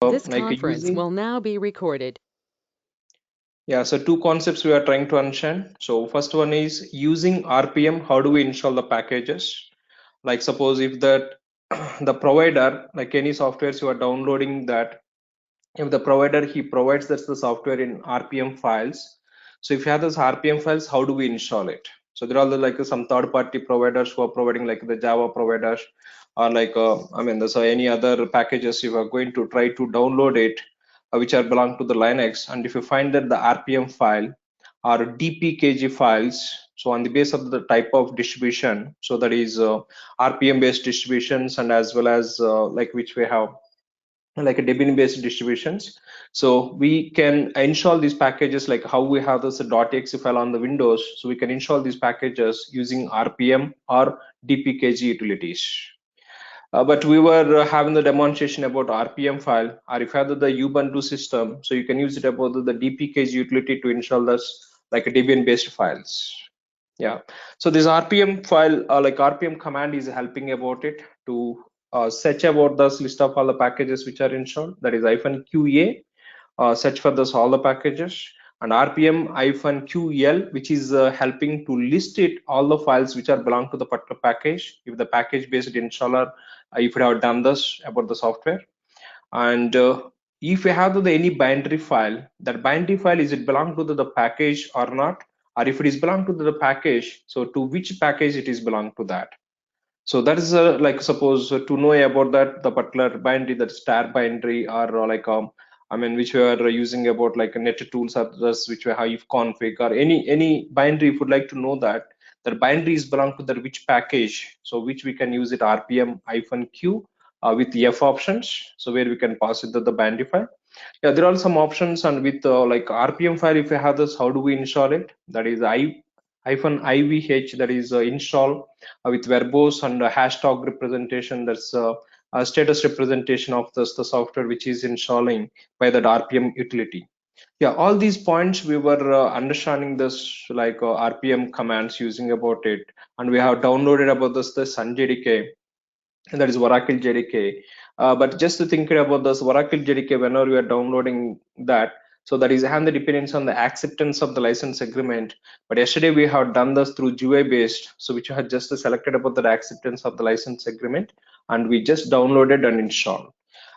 This like conference using will now be recorded. so two concepts we are trying to understand. So first one is using RPM. How do we install the packages? Like suppose if that the provider, like any softwares you are downloading that, if the provider he provides us the software in RPM files. So if you have those RPM files, how do we install it? So there are like some third-party providers who are providing like the Java providers, or like I mean there's any other packages you are going to try to download it, which are belong to the Linux. And if you find that the RPM file or DPKG files, so on the base of the type of distribution, so that is RPM based distributions, and as well as like which we have like a Debian based distributions. So we can install these packages like how we have this .exe file on the Windows. So we can install these packages using RPM or DPKG utilities. But we were having the demonstration about RPM file, or if you have the Ubuntu system, so you can use it about the DPKG utility to install this like a Debian based files. Yeah, so this RPM file, like RPM command is helping about it to search about this list of all the packages which are installed. That is -QA, search for this all the packages, and RPM-QL, which is helping to list it all the files which are belong to the particular package. If the package based installer, if you have done this about the software, and if you have any binary file, that binary file, is it belong to the package or not, or if it is belong to the package, so to which package it is belong to that. So that is like suppose to know about that the particular binary, that star binary, or like I mean which we are using about like a net tools others which we have config, or any binary, if you would like to know that that binary is belong to that which package, so which we can use it RPM-Q with F options, so where we can pass it to the binary file. Yeah, there are some options, and with like RPM file, if you have this, how do we install it? That is -IVH, that is install with verbose and hashtag representation. That's a status representation of the software which is installing by that RPM utility. Yeah, all these points we were understanding this like RPM commands using about it, and we have downloaded about the Sun JDK, and that is Oracle JDK. But just to think about this Oracle JDK, whenever we are downloading that, so that is and the dependence on the acceptance of the license agreement. But yesterday we have done this through GUI based, so which I had just selected about the acceptance of the license agreement, and we just downloaded and installed.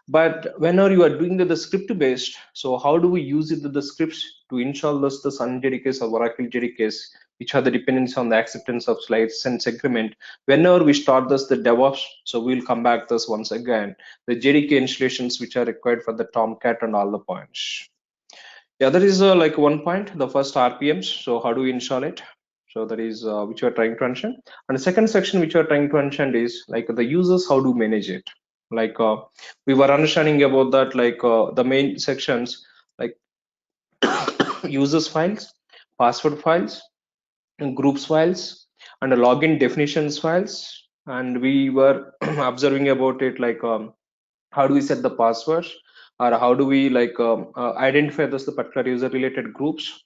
But whenever you are doing the script based, so how do we use it the scripts to install this the Sun JDKs or Oracle JDKs, which are the dependence on the acceptance of license agreement? Whenever we start this the DevOps, so we'll come back this once again the JDK installations which are required for the Tomcat and all the points. Yeah, that is like one point, the first RPMs. So how do we install it? So that is which we are trying to understand. And the second section which we are trying to understand is like the users, how to manage it. Like we were understanding about that, like the main sections like users files, password files, and groups files, and the login definitions files. And we were observing about it like how do we set the passwords, or how do we like identify those the particular user related groups.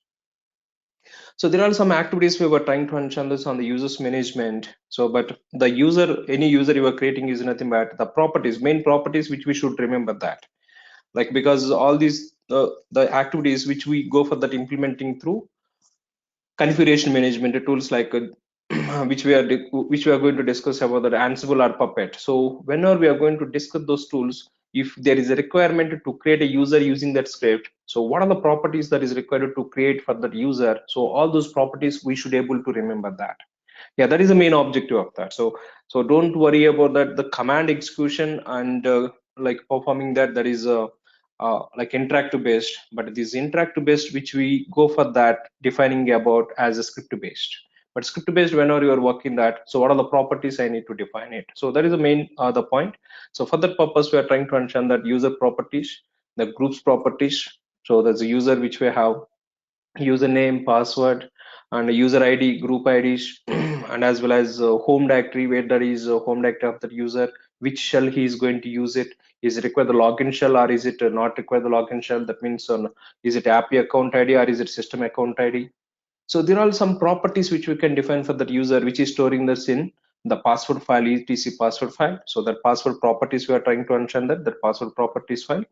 So there are some activities we were trying to understand this on the users management. So but the user, any user you are creating is nothing but the properties, main properties, which we should remember that, like because all these the activities which we go for that implementing through configuration management tools like which we are going to discuss about the Ansible or Puppet. So whenever we are going to discuss those tools, if there is a requirement to create a user using that script, so what are the properties that is required to create for that user? So all those properties we should able to remember that. Yeah, that is the main objective of that. So don't worry about that the command execution and like performing that, that is like interactive based, but this interactive based which we go for that defining about as a script based. But script based, whenever you are working that, so what are the properties I need to define it? So that is the main the point. So for that purpose we are trying to understand that user properties, the groups properties. So there's a user which we have username, password, and user ID, group IDs, and as well as home directory, where there is a home directory of the user, which shell he is going to use it. Is it require the login shell, or is it not require the login shell? That means is it API account ID, or is it system account ID? So there are some properties which we can define for that user, which is storing this in the password file etc password file. So that password properties we are trying to understand that password properties file.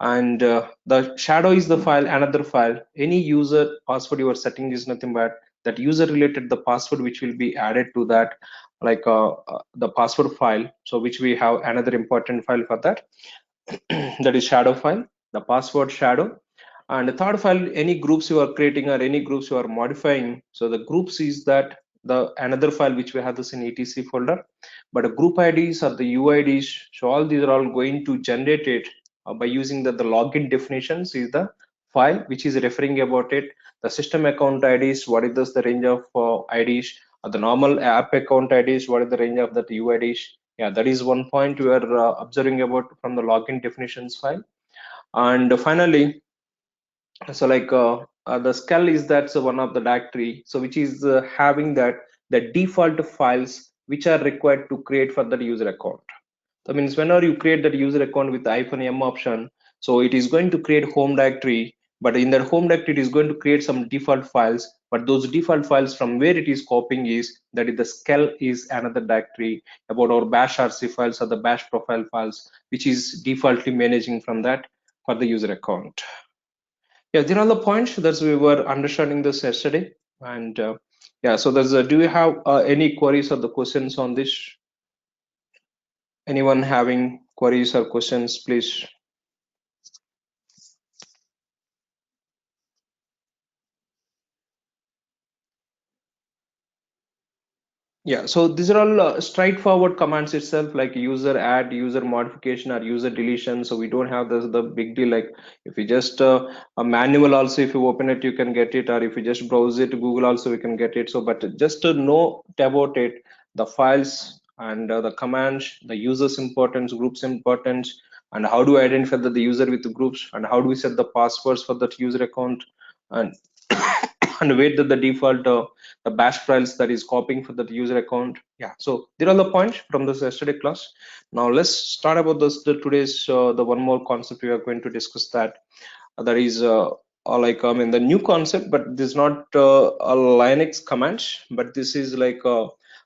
And the shadow is the file, another file. Any user password you are setting is nothing but that user related the password which will be added to that, like the password file. So which we have another important file for that. That is shadow file, the password shadow. And the third file, any groups you are creating or any groups you are modifying. So the groups is that the another file which we have this in etc folder. But the group IDs or the UIDs, so all these are all going to generate it by using the login definitions is the file which is referring about it. The system account IDs, what is this, the range of IDs, or the normal app account IDs, what is the range of that UIDs. Yeah, that is one point we are observing about from the login definitions file. And finally, so like the skull is that's one of the directory, so which is having that the default files which are required to create for that user account. That means whenever you create that user account with the -m option, so it is going to create home directory, but in that home directory it is going to create some default files. But those default files from where it is copying is that is the skull is another directory about our bash rc files or the bash profile files, which is defaultly managing from that for the user account. Yeah, there are the points that we were understanding this yesterday. And yeah, so there's do you have any queries or the questions on this? Anyone having queries or questions, please? Yeah, so these are all straightforward commands itself, like user add, user modification, or user deletion. So we don't have the big deal. Like if you just a manual also, if you open it, you can get it, or if you just browse it, Google also we can get it. So, but just to know about it, the files and the commands, the users importance, groups importance, and how do we identify the user with the groups, and how do we set the passwords for that user account, and and where the default the bash files that is copying for the user account. Yeah, so there are the points from this yesterday class. Now let's start about this the today's the one more concept we are going to discuss, that that is like I mean the new concept, but this is not a Linux commands, but this is like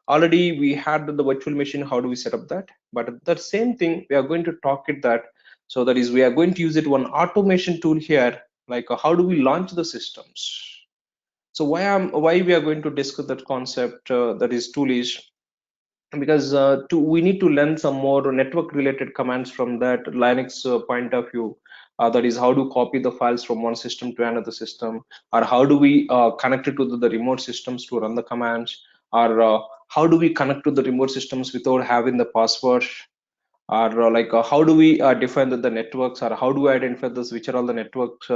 already we had the virtual machine. How do we set up that? But the same thing we are going to talk it that. So that is we are going to use it one automation tool here, like how do we launch the systems. So why we are going to discuss that concept, that is tool is because we need to learn some more network related commands from that Linux point of view. That is how to copy the files from one system to another system, or how do we connect it to the remote systems to run the commands, or how do we connect to the remote systems without having the password, or like how do we define the networks, or how do we identify this which are all the networks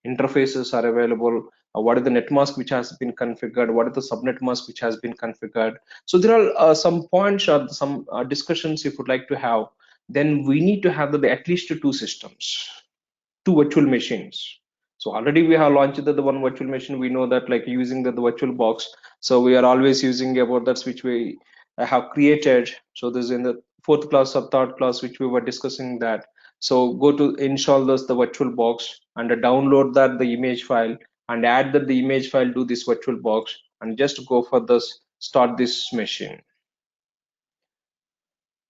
interfaces are available, what is the net mask which has been configured, what is the subnet mask which has been configured. So there are some points or some discussions if you would like to have. Then we need to have at least two systems, two virtual machines. So already we have launched the one virtual machine. We know that like using the virtual box. So we are always using about that which we have created. So this is in the fourth class or third class which we were discussing that. So go to install this the virtual box and download that the image file and add that the image file to this virtual box and just go for this start this machine.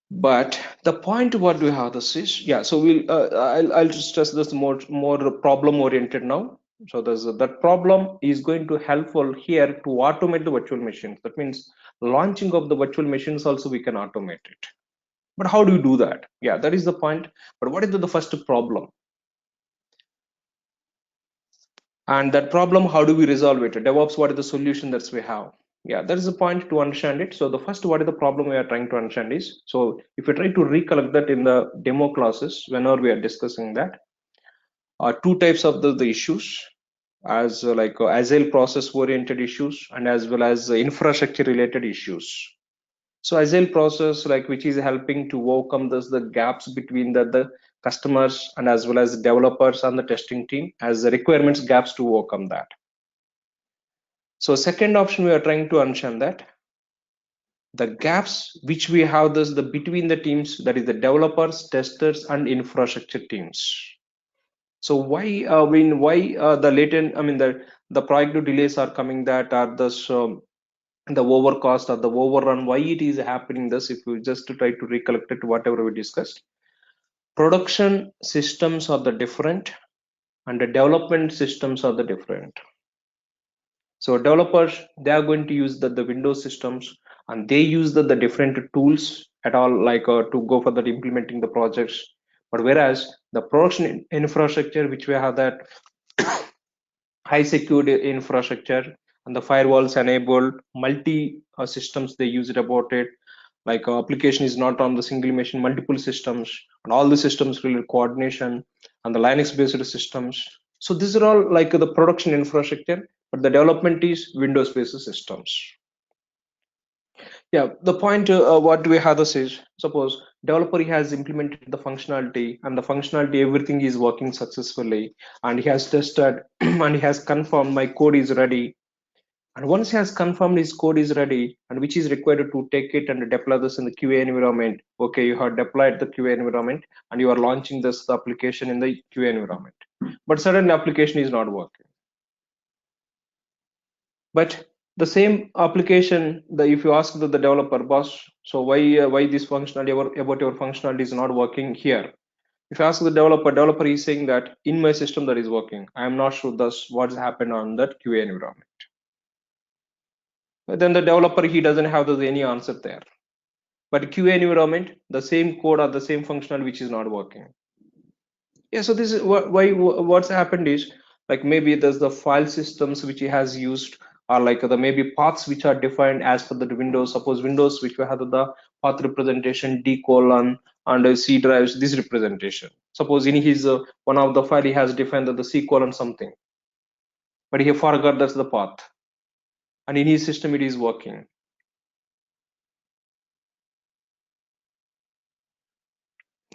But the point what we have this is, yeah, so I'll just stress this more problem oriented now. So there's that problem is going to helpful here to automate the virtual machines. That means launching of the virtual machines also we can automate it. But how do you do that? Yeah, that is the point. But what is the first problem? And that problem, how do we resolve it? DevOps, what is the solution that we have? Yeah, that is the point to understand it. So the first, what is the problem we are trying to understand is, so if we try to recollect that in the demo classes, whenever we are discussing that, two types of the issues, as like agile process oriented issues and as well as infrastructure related issues. So agile process, like which is helping to overcome the gaps between the customers and as well as developers and the testing team as the requirements gaps to overcome that. So second option we are trying to understand that the gaps which we have this the between the teams, that is the developers, testers, and infrastructure teams. So why the latent, I mean the project delays are coming, that are this the overcost or the overrun, why it is happening this, if you just try to recollect it, whatever we discussed. Production systems are the different and the development systems are the different. So developers, they are going to use the Windows systems, and they use the different tools at all, like to go for that implementing the projects. But whereas the production infrastructure, which we have that high secured infrastructure and the firewalls enabled multi systems, they use it about it, like application is not on the single machine, multiple systems, and all the systems will coordination, and the Linux based systems. So these are all like the production infrastructure, but the development is Windows based systems. Yeah, the point what we have this is, suppose developer he has implemented the functionality, and the functionality everything is working successfully, and he has tested and he has confirmed my code is ready. And once he has confirmed his code is ready, and which is required to take it and deploy this in the QA environment. Okay, you have deployed the QA environment and you are launching this the application in the QA environment. But suddenly application is not working. But the same application, if you ask the developer, boss, so why this functionality about your functionality is not working here? If you ask the developer is saying that in my system that is working. I am not sure that's what's happened on that QA environment. But then the developer he doesn't have any answer there. But QA environment, the same code or the same functional which is not working. Yeah, so this is what's happened is, like maybe there's the file systems which he has used, or like the maybe paths which are defined as per the Windows. Suppose Windows which we have the path representation D colon and C drives this representation. Suppose in his one of the file he has defined that the C colon something, but he forgot that's the path, and in his system it is working.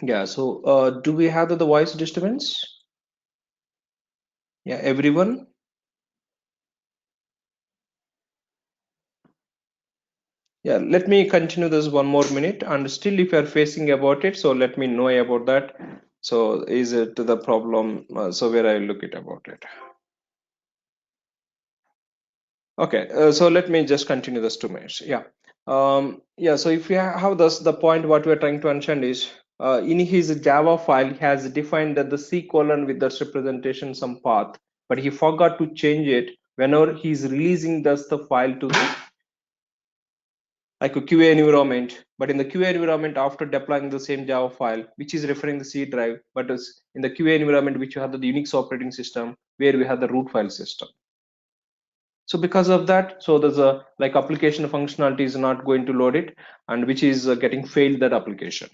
Yeah, so do we have the voice disturbance? Yeah, everyone. Yeah, let me continue this one more minute, and still if you are facing about it, so let me know about that. So is it the problem? So where I look it about it. Okay, so let me just continue this 2 minutes. Yeah. Yeah, so if you have this, the point what we're trying to understand is, in his Java file, he has defined that the C colon with the representation some path, but he forgot to change it whenever he's releasing thus the file to the like a QA environment. But in the QA environment, after deploying the same Java file, which is referring the C drive, but is in the QA environment, which you have the Unix operating system, where we have the root file system. So because of that, so there's a like application functionality is not going to load it, and which is getting failed that application.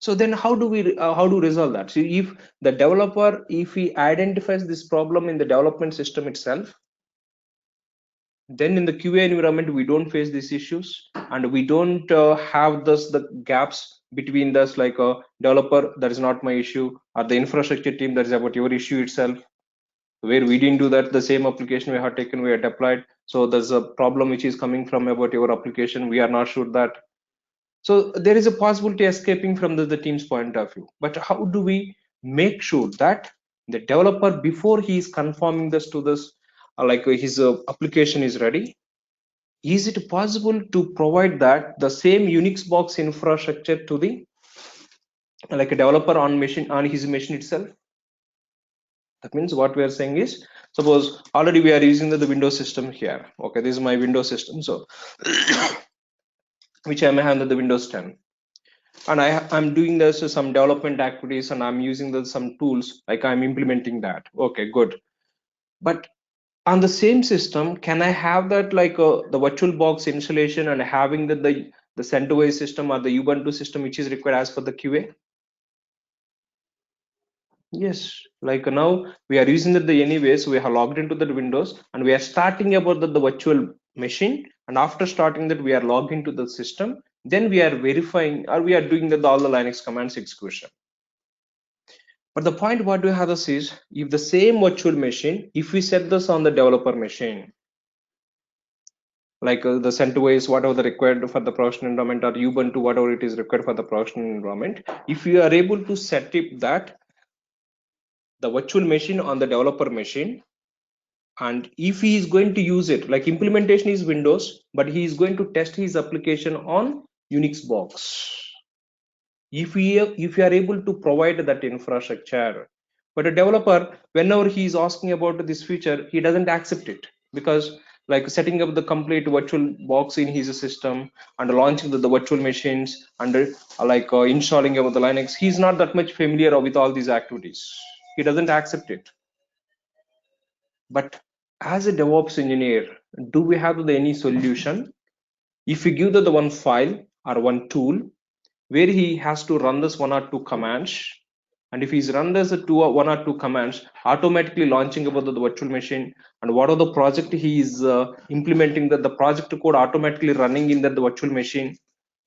So then how do we resolve that? So if the developer, if he identifies this problem in the development system itself, then in the QA environment we don't face these issues, and we don't have this the gaps between this, like a developer that is not my issue, or the infrastructure team that is about your issue itself, where we didn't do that, the same application we have taken, we are deployed, so there's a problem which is coming from about your application, we are not sure that. So there is a possibility escaping from the team's point of view. But how do we make sure that the developer, before he is conforming this to this his application is ready, is it possible to provide that the same Unix box infrastructure to the like a developer on machine, on his machine itself? That means what we are saying is, suppose already we are using the Windows system here. Okay, this is my Windows system, so which I may have the Windows 10, and I'm doing this some development activities, and I'm using some tools, like I'm implementing that. Okay, good. But on the same system, can I have that like the Virtualbox installation and having the CentOS system or the Ubuntu system which is required as per the QA? Yes, like now we are using the anyways, we have logged into the Windows and we are starting about the virtual machine, and after starting that we are logged into the system, then we are verifying, or we are doing all the Linux commands execution. But the point what we have this is, if the same virtual machine, if we set this on the developer machine, like the CentOS, whatever the required for the production environment, or Ubuntu, whatever it is required for the production environment, if you are able to set up that the virtual machine on the developer machine, And if he is going to use it, like implementation is Windows, but he is going to test his application on Unix box. If you are able to provide that infrastructure, but a developer, whenever he is asking about this feature, he doesn't accept it, because like setting up the complete virtual box in his system and launching the virtual machines and installing about the Linux, he's not that much familiar with all these activities. He doesn't accept it. But as a DevOps engineer, do we have any solution? If we give the one file or one tool where he has to run this one or two commands, and if he's run this one or two commands, automatically launching about the virtual machine, and what are the project he is implementing, that the project code automatically running in the virtual machine.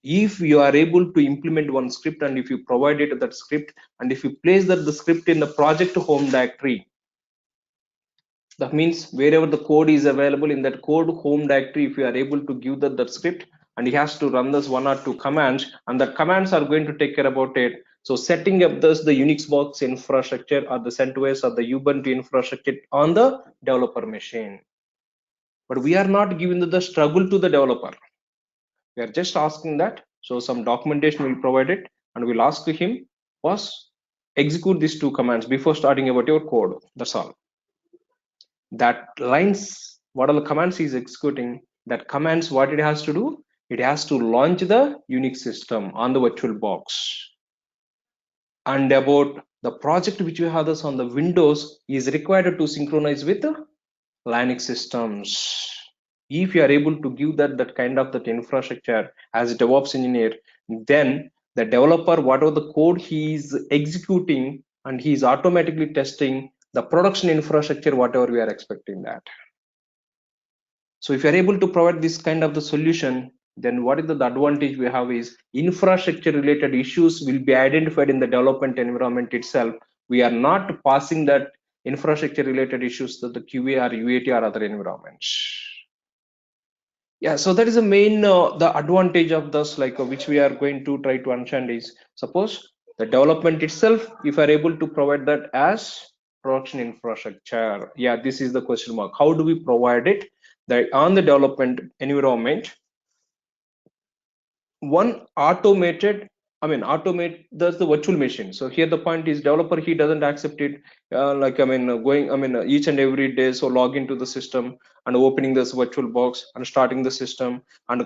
If you are able to implement one script, and if you provide it that script, and if you place that the script in the project home directory, that means wherever the code is available in that code home directory, if you are able to give that script, and he has to run this one or two commands, and the commands are going to take care about it. So setting up this the Unix box infrastructure or the CentOS or the Ubuntu infrastructure on the developer machine. But we are not giving the struggle to the developer. We are just asking that. So some documentation will provide it, and we'll ask to him, first execute these two commands before starting about your code. That's all. That lines, what are the commands he's executing, that commands, what it has to do, it has to launch the Unix system on the virtual box. And about the project which you have this on the Windows is required to synchronize with the Linux systems. If you are able to give that kind of that infrastructure as a DevOps engineer, then the developer, whatever the code he is executing, and he is automatically testing the production infrastructure, whatever we are expecting that. So if you're able to provide this kind of the solution, then what is the advantage we have is infrastructure related issues will be identified in the development environment itself. We are not passing that infrastructure related issues to the QA or UAT or other environments. Yeah, so that is the main the advantage of this, which we are going to try to understand is, suppose the development itself, if you are able to provide that as production infrastructure. Yeah, this is the question mark. How do we provide it that on the development environment? One automated, automate that's the virtual machine. So here the point is developer, he doesn't accept it, each and every day, so log into the system and opening this virtual box and starting the system and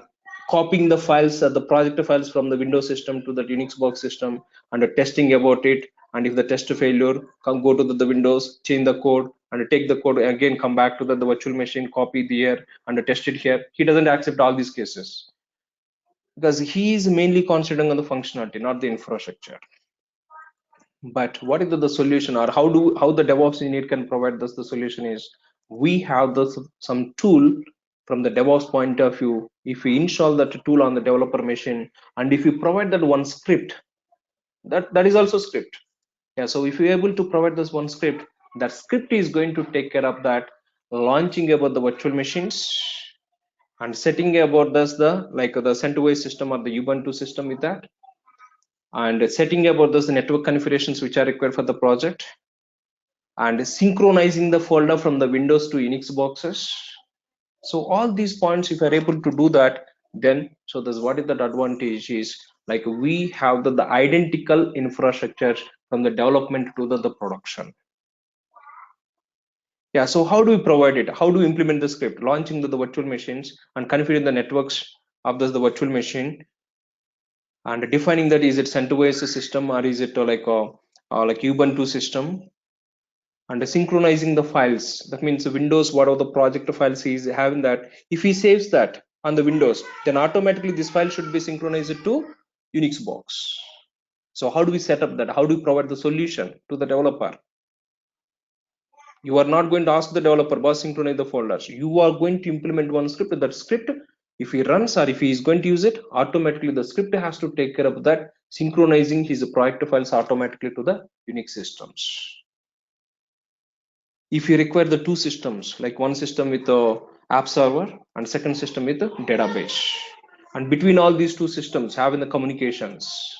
copying the files, the project files from the Windows system to the Unix box system and testing about it. And if the test failure, go to the Windows, change the code and take the code again, come back to the virtual machine, copy the here and test it here. He doesn't accept all these cases, because he is mainly concentrating on the functionality, not the infrastructure. But what is the solution, or how the DevOps engineer can provide this? The solution is, we have some tool from the DevOps point of view. If we install that tool on the developer machine, and if you provide that one script, that is also script. Yeah, so if you're able to provide this one script, that script is going to take care of that launching about the virtual machines and setting about this the CentOS system or the Ubuntu system with that, and setting about those network configurations which are required for the project, and synchronizing the folder from the Windows to Unix boxes. So all these points, if you're able to do that, then so this what is that advantage is, like we have the identical infrastructure from the development to the production. Yeah, so how do we provide it? How do we implement the script? Launching the virtual machines and configuring the networks of the virtual machine, and defining that is it CentOS system or is it like Ubuntu system, and synchronizing the files. That means Windows, whatever the project files he is having, that if he saves that on the Windows, then automatically this file should be synchronized to Unix box. So how do we set up that? How do we provide the solution to the developer? You are not going to ask the developer, boss, synchronize the folders. You are going to implement one script. That script, if he runs or if he is going to use it, automatically the script has to take care of that, synchronizing his project files automatically to the Unix systems. If you require the two systems, like one system with the app server and second system with the database, and between all these two systems having the communications,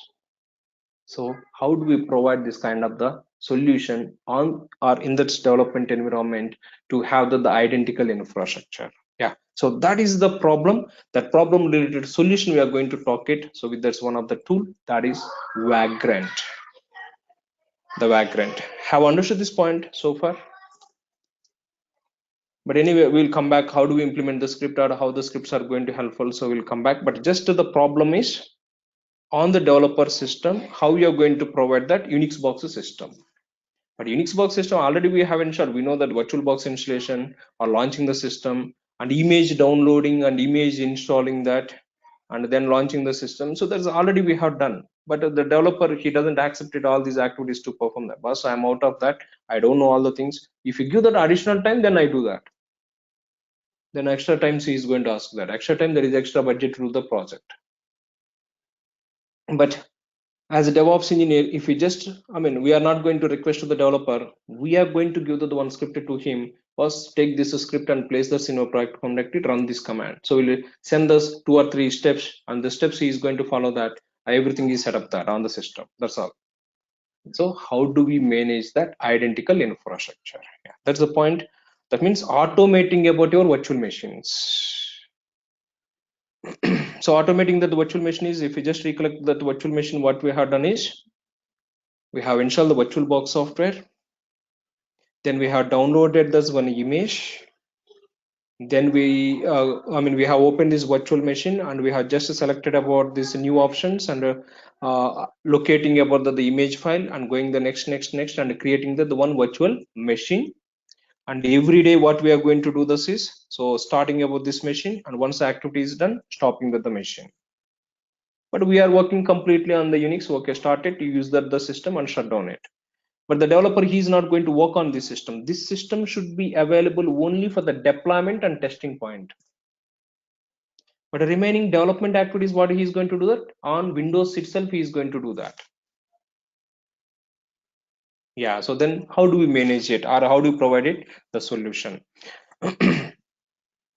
So how do we provide this kind of the solution on or in that development environment to have the identical infrastructure? Yeah, so that is the problem. That problem related solution we are going to talk it. So with that's one of the tool, that is Vagrant. The Vagrant. Have understood this point so far? But anyway, we'll come back. How do we implement the script or how the scripts are going to helpful? So we'll come back. But just the problem is on the developer system, how you are going to provide that Unix box system. But Unix box system already we have ensured. We know that Virtualbox installation or launching the system and image downloading and image installing that and then launching the system. So that's already we have done. But the developer, he doesn't accept it all these activities to perform that. Boss, I'm out of that. I don't know all the things. If you give that additional time, then I do that. Then extra times he is going to ask that. Extra time there is extra budget to do the project. But as a DevOps engineer, if we just, we are not going to request to the developer, we are going to give the one script to him. First, take this script and place this in our project connected, run this command. So we'll send us 2 or 3 steps, and the steps he is going to follow that. Everything is set up that on the system. That's all. So how do we manage that identical infrastructure? Yeah, that's the point. That means automating about your virtual machines. So automating that the virtual machine is, if you just recollect that the virtual machine, what we have done is we have installed the Virtualbox software, then we have downloaded this one image, then we we have opened this virtual machine and we have just selected about these new options and locating about the image file and going the next and creating the one virtual machine. And every day what we are going to do this is, so starting about this machine, and once the activity is done, stopping with the machine. But we are working completely on the Unix. Okay, start it, you use that the system and shut down it. But the developer, he is not going to work on this system. This system should be available only for the deployment and testing point. But the remaining development activities, what he is going to do that on Windows itself, he is going to do that. Yeah, so then how do we manage it, or how do we provide it the solution?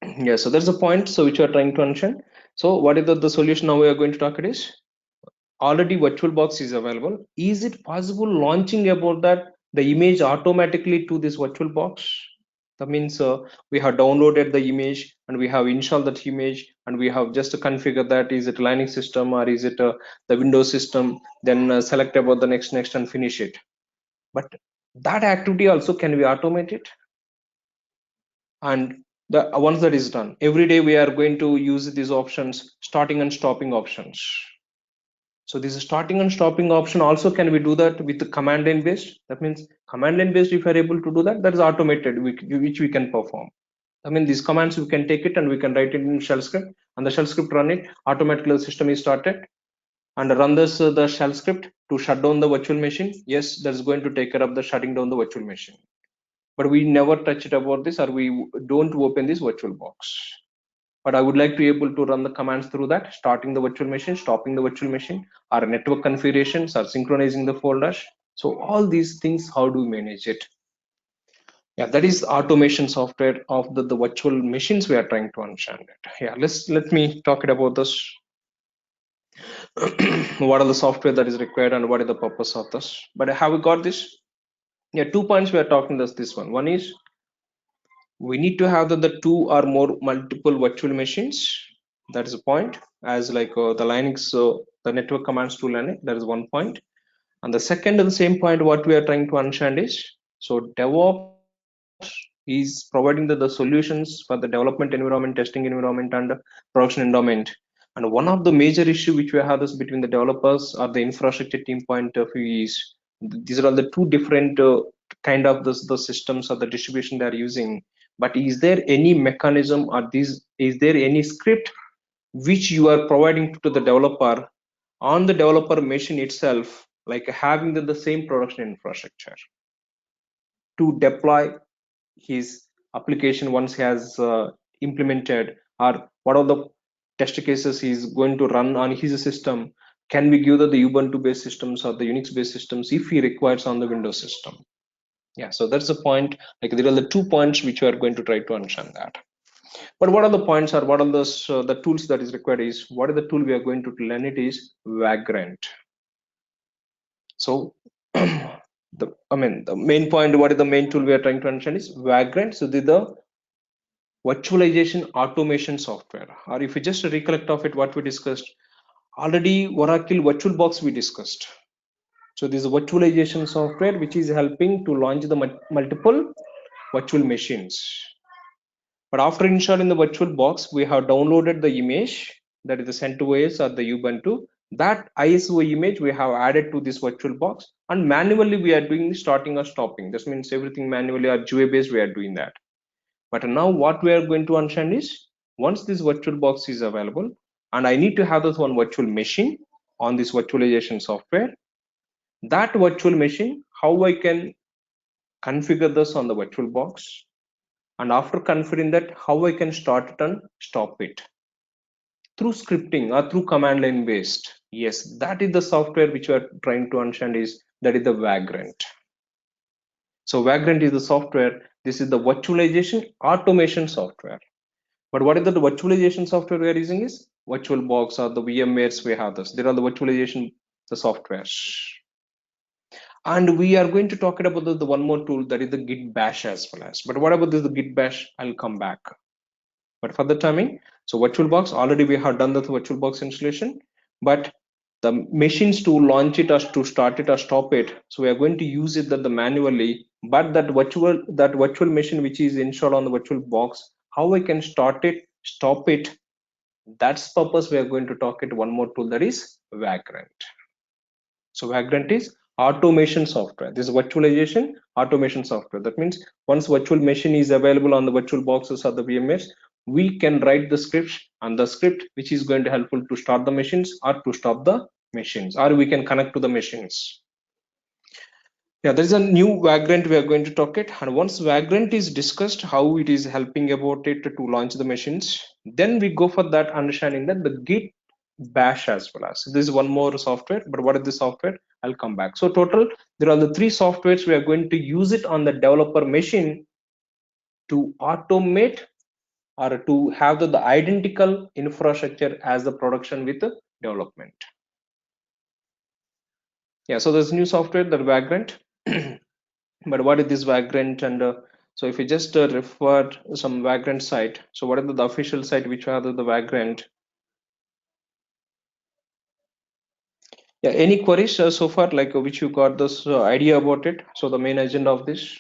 Yeah, so that's the point, so which we are trying to understand. So what is the solution now we are going to talk? It is already Virtualbox is available. Is it possible launching about that the image automatically to this Virtualbox? That means we have downloaded the image and we have installed that image and we have just configured that, is it Linux system or is it the Windows system, then select about the next and finish it. But that activity also can be automated. And the once that is done, every day we are going to use these options, starting and stopping options. So this starting and stopping option also can we do that with the command line based. That means command line based, if we are able to do that, that is automated, which we can perform. These commands we can take it and we can write it in shell script, and the shell script run it automatically. The system is started and run this the shell script to shut down the virtual machine. Yes, that's going to take care of the shutting down the virtual machine. But we never touch it about this, or we don't open this Virtualbox. But I would like to be able to run the commands through that, starting the virtual machine, stopping the virtual machine, or network configurations, or synchronizing the folders. So all these things, how do we manage it? Yeah, that is automation software of the virtual machines we are trying to understand it. Yeah, let me talk about this. What are the software that is required and what is the purpose of this? But have we got this? Yeah, 2 points we are talking this one. One is we need to have the 2 or more multiple virtual machines. That is a point, as like the Linux, the network commands to learn it. That is one point. And the second and the same point, what we are trying to understand is, so DevOps is providing the solutions for the development environment, testing environment, and production environment. And one of the major issue which we have is between the developers or the infrastructure team point of view is, these are all the two different kind of the systems or the distribution they are using. But is there any mechanism, or is there any script which you are providing to the developer on the developer machine itself, like having the same production infrastructure to deploy his application once he has implemented, or what are the test cases he's going to run on his system? Can we give the Ubuntu based systems or the Unix based systems if he requires on the Windows system? Yeah, so that's the point. Like there are the 2 points which we are going to try to understand that. But what are the points, or what are the tools that is required is, what are the tool we are going to learn it is Vagrant. So the main point, what is the main tool we are trying to understand is Vagrant. So the virtualization automation software, or if you just recollect of it, what we discussed already, Oracle VirtualBox we discussed. So this is a virtualization software which is helping to launch the multiple virtual machines. But after installing the VirtualBox, we have downloaded the image, that is the CentOS or the Ubuntu. That ISO image we have added to this VirtualBox, and manually we are doing starting or stopping. This means everything manually or GUI based we are doing that. But now what we are going to understand is, once this VirtualBox is available and I need to have this one virtual machine on this virtualization software, that virtual machine, how I can configure this on the VirtualBox, and after configuring that, how I can start it and stop it through scripting or through command line based. Yes, that is the software which we are trying to understand, is that is the Vagrant. So Vagrant is the software. This is the virtualization automation software. But what is the virtualization software we are using is VirtualBox or the VMwares we have this. There are the virtualization the softwares. And we are going to talk about the one more tool, that is the Git Bash as well as. But what about this the Git Bash? I'll come back. But for the timing, so VirtualBox, already we have done the VirtualBox installation, but the machines to launch it or to start it or stop it, so we are going to use it that the manually, but that virtual machine which is installed on the VirtualBox, how I can start it, stop it, that's purpose we are going to talk it one more tool, that is Vagrant. So Vagrant is automation software. This is virtualization automation software. That means once virtual machine is available on the virtual boxes or the VMS, we can write the scripts, and the script which is going to helpful to start the machines or to stop the machines, or we can connect to the machines. Yeah, there is a new Vagrant we are going to talk it, and once Vagrant is discussed how it is helping about it to launch the machines, then we go for that understanding that the Git Bash as well as. This is one more software, but what is the software? I'll come back. So total, there are the three softwares we are going to use it on the developer machine to automate or to have the identical infrastructure as the production with the development. Yeah, so there's new software, the Vagrant. But what is this Vagrant? And so if you just refer some Vagrant site, so what is the official site which are the Vagrant? Yeah, any queries so far, like which you got this idea about it? So the main agenda of this.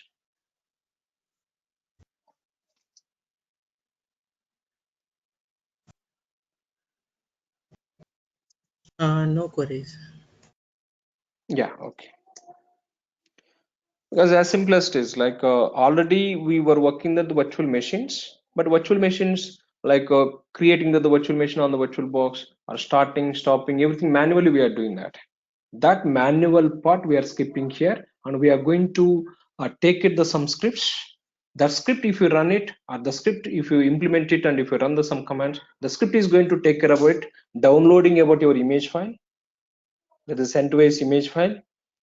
No queries. Yeah, okay. Because as simple as it is, like already we were working with the virtual machines, but virtual machines like creating the virtual machine on the virtual box or starting, stopping, everything manually we are doing that. That manual part we are skipping here, and we are going to take it the some scripts. That script, if you run it, or the script if you implement it, and if you run the some commands, the script is going to take care of it, downloading about your image file, that is CentOS image file,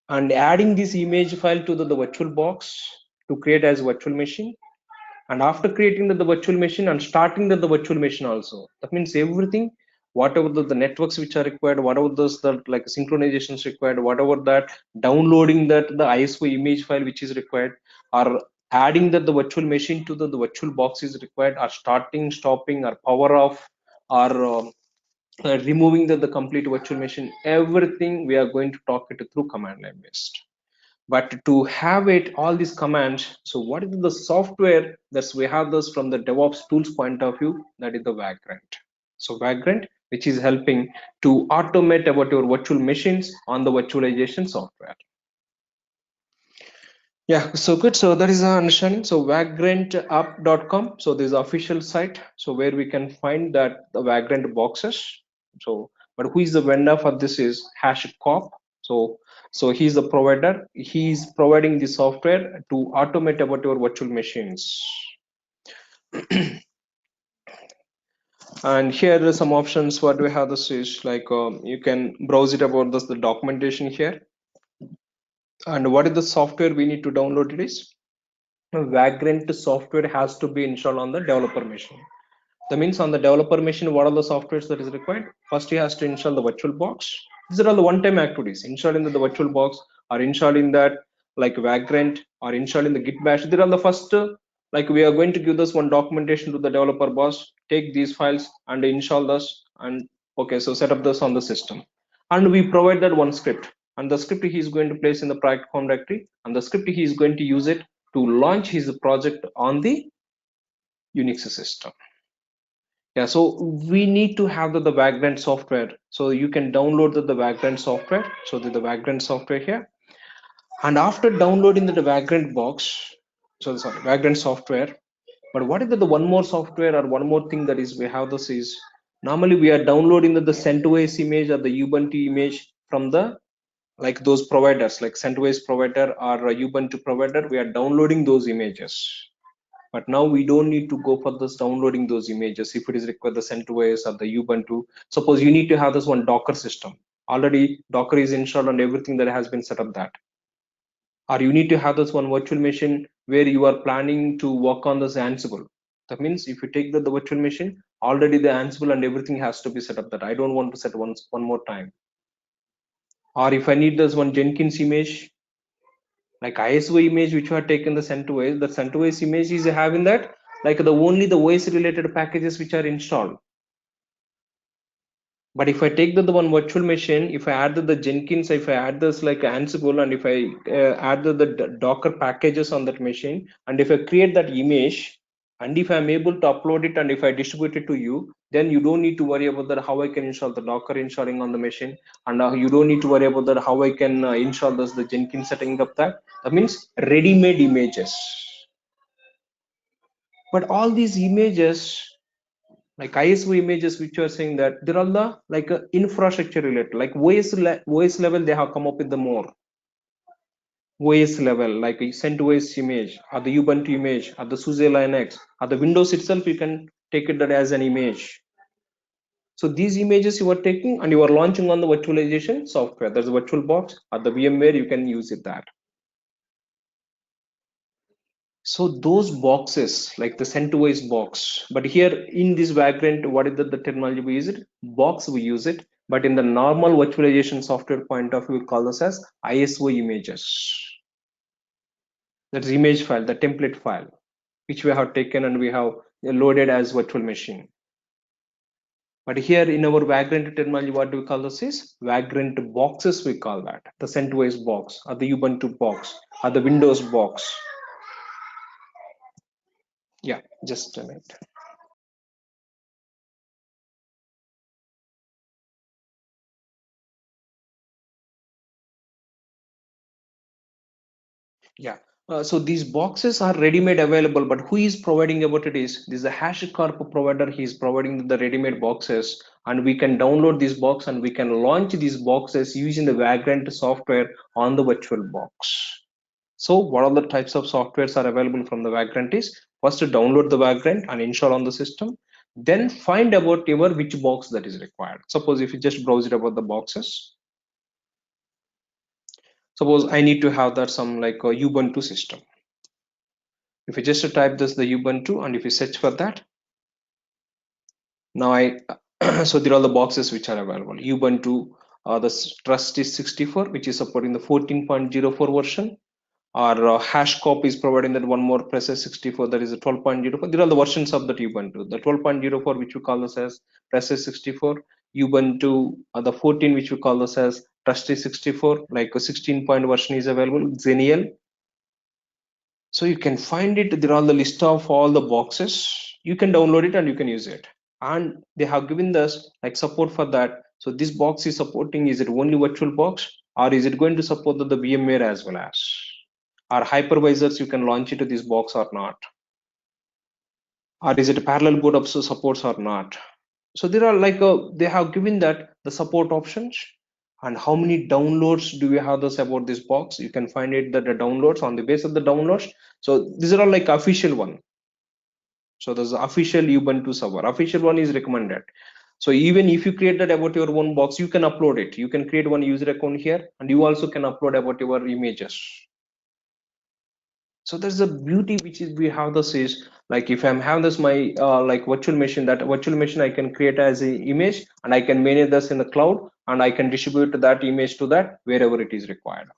and adding this image file to the virtual box to create as virtual machine. And after creating the virtual machine and starting the virtual machine also, that means everything, whatever the networks which are required, whatever those the like synchronizations required, whatever that downloading that the ISO image file which is required, or adding that the virtual machine to the virtual box is required, or starting, stopping, or power off, or removing the complete virtual machine, everything we are going to talk it through command line based. But to have it all these commands, so what is the software that we have this from the DevOps tools point of view, that is the Vagrant. So Vagrant, which is helping to automate about your virtual machines on the virtualization software. Yeah, so good. So that is our understanding. So vagrantapp.com. So this is the official site. So where we can find that the Vagrant boxes. So, but who is the vendor for this is HashCorp. So he's the provider. He's providing the software to automate about your virtual machines. And here are some options. What we have this is like you can browse it about this the documentation here. And what is the software we need to download it is Vagrant software has to be installed on the developer machine. That means on the developer machine, what are the softwares that is required? First, he has to install the virtual box. These are all the one-time activities. Installing the virtual box, or install in that like Vagrant or install in the Git bash. There are the first like we are going to give this one documentation to the developer boss, take these files and install this, and okay, so set up this on the system, and we provide that one script, and the script he is going to place in the project home directory, and the script he is going to use it to launch his project on the Unix system. Yeah, so we need to have the Vagrant software. So you can download the Vagrant software. So the Vagrant software here. And after downloading the Vagrant box, so sorry, Vagrant software. But what is the one more software or one more thing that is we have this is normally we are downloading the CentOS image or the Ubuntu image from the like those providers like CentOS provider or Ubuntu provider. We are downloading those images. But now we don't need to go for this downloading those images if it is required the CentOS or the Ubuntu. Suppose you need to have this one Docker system. Already Docker is installed and everything that has been set up that. Or you need to have this one virtual machine where you are planning to work on this Ansible. That means if you take the virtual machine, already the Ansible and everything has to be set up that I don't want to set one more time. Or if I need this one Jenkins image, like ISO image which you have taken the CentOS, the CentOS image is having that like the only the OS related packages which are installed. But if I take the one virtual machine, if I add the Jenkins, if I add this like Ansible, and if I add the Docker packages on that machine, and if I create that image, and if I'm able to upload it, and if I distribute it to you, then you don't need to worry about that how I can install the Docker installing on the machine, and you don't need to worry about that how I can install this the Jenkins setting up that. That means ready-made images. But all these images like ISO images which are saying that they're all the like infrastructure related, like OS level they have come up with the more OS level like a CentOS image or the Ubuntu image or the SUSE Linux or the Windows itself, you can take it that as an image. So these images you are taking and you are launching on the virtualization software. There's a Virtualbox or the VMware, you can use it that. So those boxes like the CentOS box, but here in this Vagrant, what is the terminology we use it? Box we use it, but in the normal virtualization software point of view, we call this as ISO images. That's image file, the template file, which we have taken and we have loaded as virtual machine. But here in our Vagrant terminology, what do we call this is Vagrant boxes, we call that. The CentOS box or the Ubuntu box or the Windows box. Yeah, just a minute. Yeah. So these boxes are ready-made available, but who is providing about it is this is a HashiCorp provider. He is providing the ready-made boxes, and we can download this box and we can launch these boxes using the Vagrant software on the virtual box. So what are the types of softwares are available from the Vagrant is first to download the Vagrant and install on the system, then find about your which box that is required. Suppose if you just browse it about the boxes, suppose I need to have that some like a Ubuntu system. If you just type this the Ubuntu and if you search for that, now I so there are the boxes which are available. Ubuntu, the Trust is 64, which is supporting the 14.04 version, or HashCorp is providing that one more Process 64, that is a 12.04. There are the versions of the Ubuntu. The 12.04, which we call this as Process 64, Ubuntu, the 14, which we call this as Trust is 64, like a 16 point version is available, Xenial. So you can find it, there are the list of all the boxes, you can download it and you can use it, and they have given us like support for that. So this box is supporting, is it only Virtualbox or is it going to support the VMware as well as, or hypervisors you can launch into this box or not, or is it parallel boot up supports or not. So there are like they have given that the support options, and how many downloads do we have this about this box, you can find it that the downloads on the base of the downloads. So these are all like official one. So there's the official Ubuntu server, official one is recommended. So even if you create that about your own box, you can upload it, you can create one user account here and you also can upload about your images. So there's a beauty which is we have this is like if I'm having this my like virtual machine, that virtual machine I can create as a image and I can manage this in the cloud and I can distribute that image to that wherever it is required.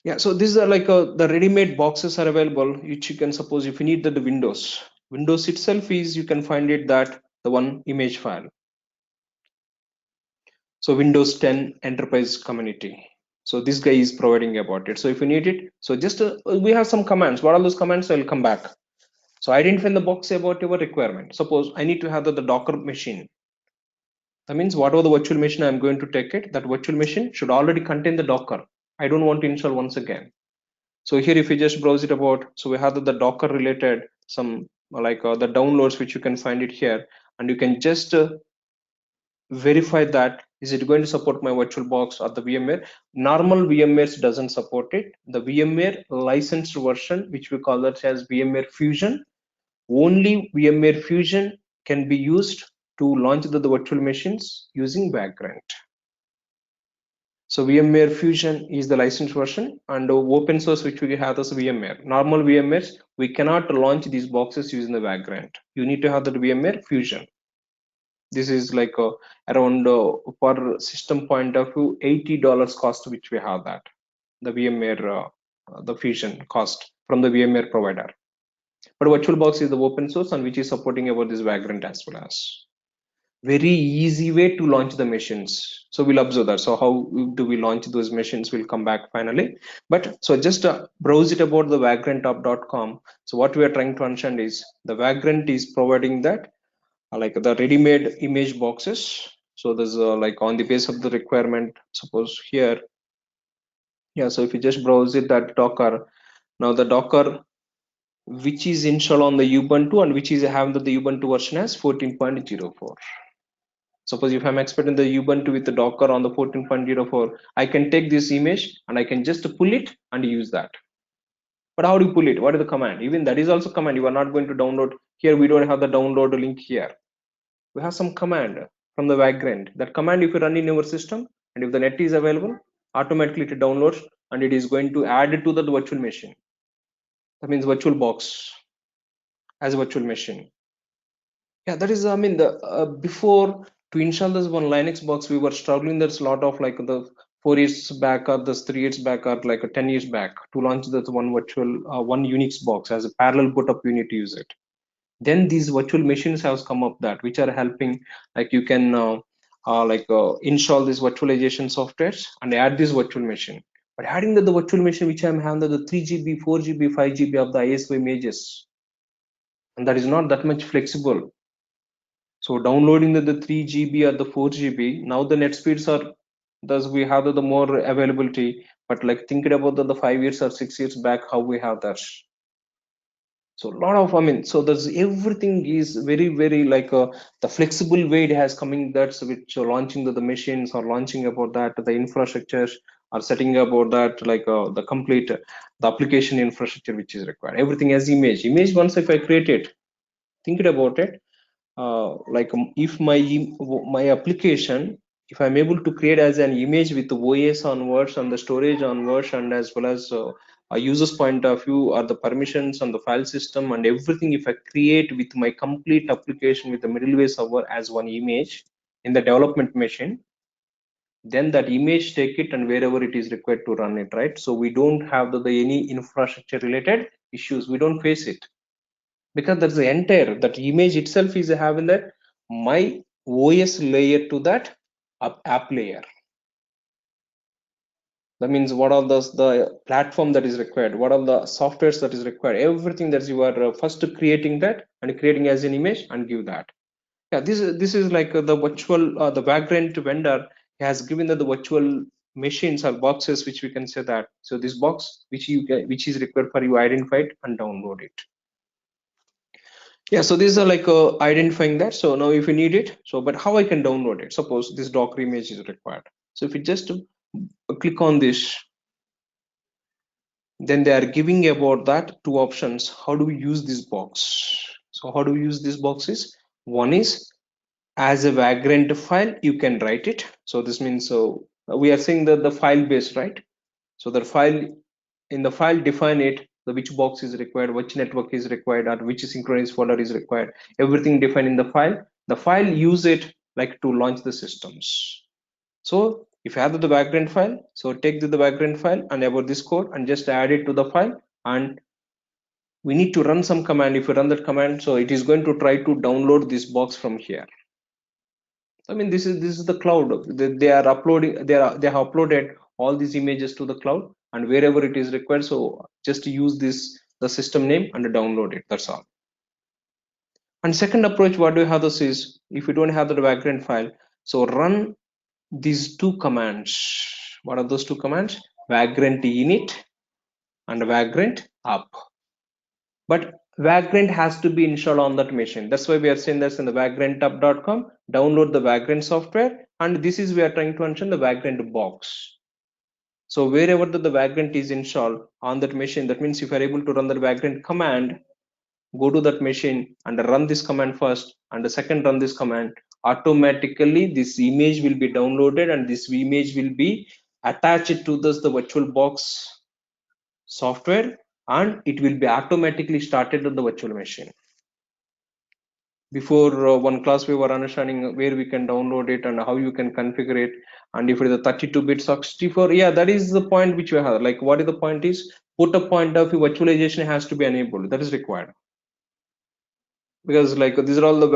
Yeah, so these are like the ready-made boxes are available, which you can suppose if you need the Windows itself is you can find it that the one image file. So Windows 10 Enterprise Community. So this guy is providing about it. So if you need it, so just we have some commands. What are those commands? I'll come back. So identify the box about your requirement. Suppose I need to have the Docker machine. That means whatever the virtual machine I'm going to take it, that virtual machine should already contain the Docker. I don't want to install once again. So here, if you just browse it about, so we have the Docker related some like the downloads which you can find it here, and you can just verify that is it going to support my Virtualbox or the VMware. Normal VMwares doesn't support it. The VMware licensed version, which we call that as VMware Fusion, only VMware Fusion can be used to launch the virtual machines using Vagrant. So VMware Fusion is the licensed version, and open source which we have is VMware. Normal VMwares, we cannot launch these boxes using the Vagrant. You need to have the VMware Fusion. This is like around per system point of view, $80 cost which we have that. The VMware, the Fusion cost from the VMware provider. But VirtualBox is the open source and which is supporting about this Vagrant as well as. Very easy way to launch the machines. So we'll observe that. So how do we launch those machines? We'll come back finally. But so just browse it about the vagrantup.com. So what we are trying to understand is the Vagrant is providing that like the ready-made image boxes. So there's like on the base of the requirement, suppose here. Yeah, so if you just browse it, that Docker, now the Docker which is installed on the Ubuntu and which is having the Ubuntu version as 14.04. Suppose if I'm expecting the Ubuntu with the Docker on the 14.04, I can take this image and I can just pull it and use that. But how do you pull it? What is the command? Even that is also command. You are not going to download. Here we don't have the download link here. We have some command from the Vagrant. That command, if you run in your system and if the net is available, automatically it downloads and it is going to add it to the virtual machine. That means Virtualbox as a virtual machine. Yeah, that is, I mean, the before to install this one Linux box, we were struggling. There's a lot of like the 4 years back or the 3 years back or like 10 years back to launch that one one Unix box as a parallel boot up. You need to use it. Then these virtual machines have come up that which are helping, like you can install these virtualization softwares and add this virtual machine. But adding the virtual machine which I'm having the 3 GB, 4 GB, 5 GB of the ISO images, and that is not that much flexible. So downloading the 3 GB or the 4 GB, now the net speeds are, thus we have the more availability. But like thinking about the 5 years or 6 years back, how we have that. So a lot of, I mean, so there's everything is very, very like the flexible way it has coming. That's which launching the machines or launching about that, the infrastructure or setting about that, like the complete the application infrastructure which is required. Everything as image. Once if I create it, thinking about it, if my application, if I'm able to create as an image with the OS onwards and the storage onwards and as well as a user's point of view or the permissions on the file system and everything, if I create with my complete application with the middleware server as one image in the development machine, then that image take it and wherever it is required to run it, right? So we don't have any infrastructure related issues, we don't face it, because that's the entire that image itself is having that my OS layer to that app layer. That means what are the platform that is required, what are the softwares that is required, everything that you are first creating that and creating as an image and give that. Yeah, this is like the virtual the Vagrant vendor has given the virtual machines or boxes which we can say that. So this box which is required for you identify it and download it. Yeah, so these are like identifying that. So now if you need it, so but how I can download it? Suppose this Docker image is required. So if you just click on this, then they are giving about that two options. How do we use this box? So how do we use these boxes? One is as a Vagrant file, you can write it. So this means so we are saying that the file based, right? So the file in the file define it, the which box is required, which network is required, or which synchronous folder is required, everything defined in the file. The file use it like to launch the systems. So If you have the Vagrant file, so take the Vagrant file and about this code and just add it to the file, and we need to run some command. If you run that command, so it is going to try to download this box from here. I mean, this is the cloud. They are uploading. They have uploaded all these images to the cloud, and wherever it is required. So just use the system name and download it. That's all. And second approach, what do you have this is, if you don't have the Vagrant file, so run these two commands. What are those two commands? Vagrant init and Vagrant up. But Vagrant has to be installed on that machine. That's why we are saying this in the vagrantup.com. Download the Vagrant software, and this is we are trying to mention the Vagrant box. So wherever the Vagrant is installed on that machine, that means if you are able to run the Vagrant command, go to that machine and run this command first, and the second run this command, automatically this image will be downloaded, and this image will be attached to this the Virtualbox software, and it will be automatically started on the virtual machine. Before one class we were understanding where we can download it and how you can configure it, and if it is a 32-bit 64, yeah, that is the point which we have. Like, what is the point is, put a point of virtualization has to be enabled. That is required, because like these are all the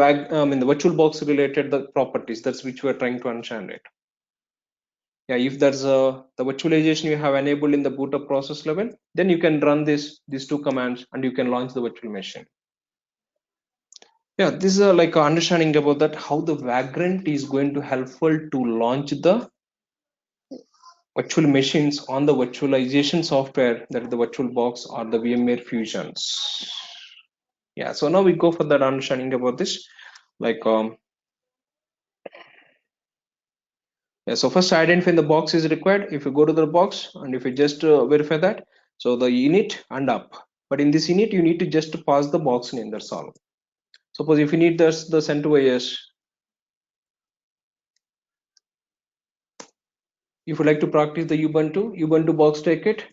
in the Virtualbox related the properties, that's which we are trying to understand it. Yeah, if there's the virtualization you have enabled in the boot up process level, then you can run these two commands and you can launch the virtual machine. Yeah, this is like understanding about that, how the Vagrant is going to helpful to launch the virtual machines on the virtualization software, that is the Virtualbox or the VMware Fusions. Yeah, so now we go for that understanding about this. Like yeah, so first identify the box is required. If you go to the box and if you just verify that, so the init and up. But in this init, you need to just pass the box name. That's all. Suppose if you need this the CentOS, if you like to practice the Ubuntu box, take it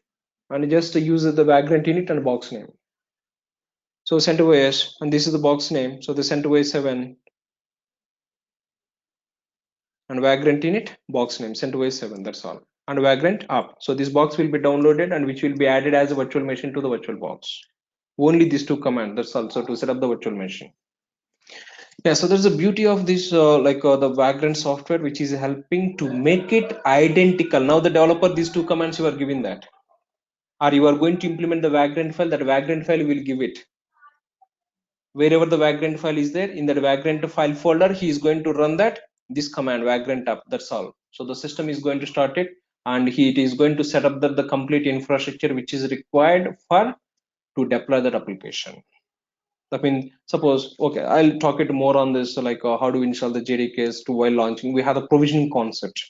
and just use the Vagrant init and box name. So CentOS, and this is the box name. So the CentOS 7 and Vagrant init box name CentOS 7. That's all. And Vagrant up. So this box will be downloaded and which will be added as a virtual machine to the Virtualbox. Only these two commands. That's also to set up the virtual machine. Yeah, so there's a beauty of this the Vagrant software, which is helping to make it identical. Now the developer, these two commands you are giving that, or you are going to implement the Vagrant file, that Vagrant file will give it. Wherever the Vagrant file is there, in that Vagrant file folder, he is going to run that this command Vagrant up. That's all. So the system is going to start it, and it is going to set up the complete infrastructure which is required for to deploy that application. I mean, suppose, okay, I'll talk it more on this, like how do we install the JDKs to while launching. We have the provisioning concept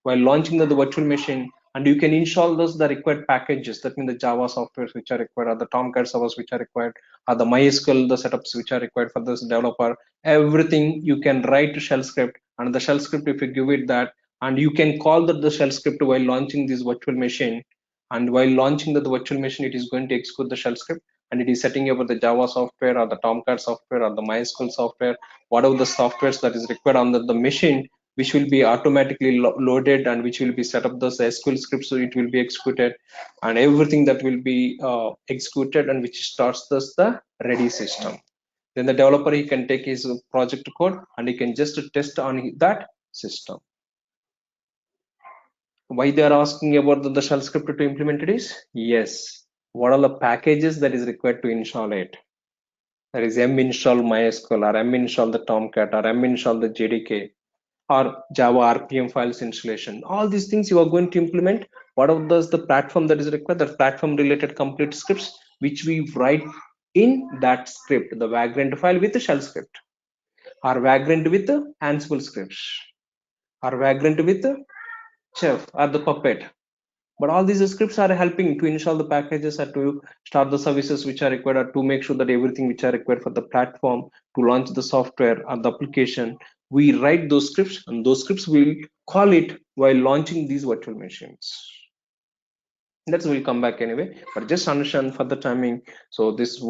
while launching the virtual machine, and you can install those the required packages. That means the Java softwares which are required, or the Tomcat servers which are required, or the MySQL the setups which are required for this developer. Everything you can write shell script, and the shell script, if you give it that, and you can call the shell script while launching this virtual machine, and while launching the virtual machine, it is going to execute the shell script, and it is setting up the Java software or the Tomcat software or the MySQL software, whatever the softwares that is required on the machine, which will be automatically loaded and which will be set up the SQL script, so it will be executed, and everything that will be executed and which starts the ready system. Then the developer, he can take his project code and he can just test on that system. Why they are asking about the shell script to implement it is, yes, what are the packages that is required to install it. There is m install MySQL, or m install the Tomcat, or m install the JDK, or Java RPM files installation. All these things you are going to implement. What of those the platform that is required, the platform related complete scripts which we write in that script, the Vagrant file with the shell script, or Vagrant with the Ansible scripts, or Vagrant with the Chef or the Puppet. But all these scripts are helping to install the packages or to start the services which are required, or to make sure that everything which are required for the platform to launch the software or the application, we write those scripts, and those scripts will call it while launching these virtual machines. That will come back anyway, but just understand for the timing. So this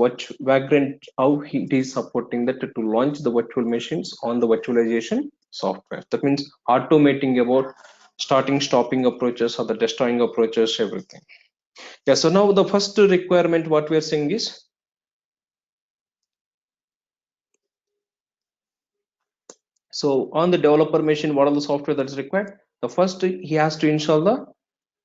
Vagrant, how it is supporting that to launch the virtual machines on the virtualization software. That means automating about starting, stopping approaches or the destroying approaches, everything. Yeah, so now the first requirement what we are saying is, so on the developer machine, what are the software that's required? The first, he has to install the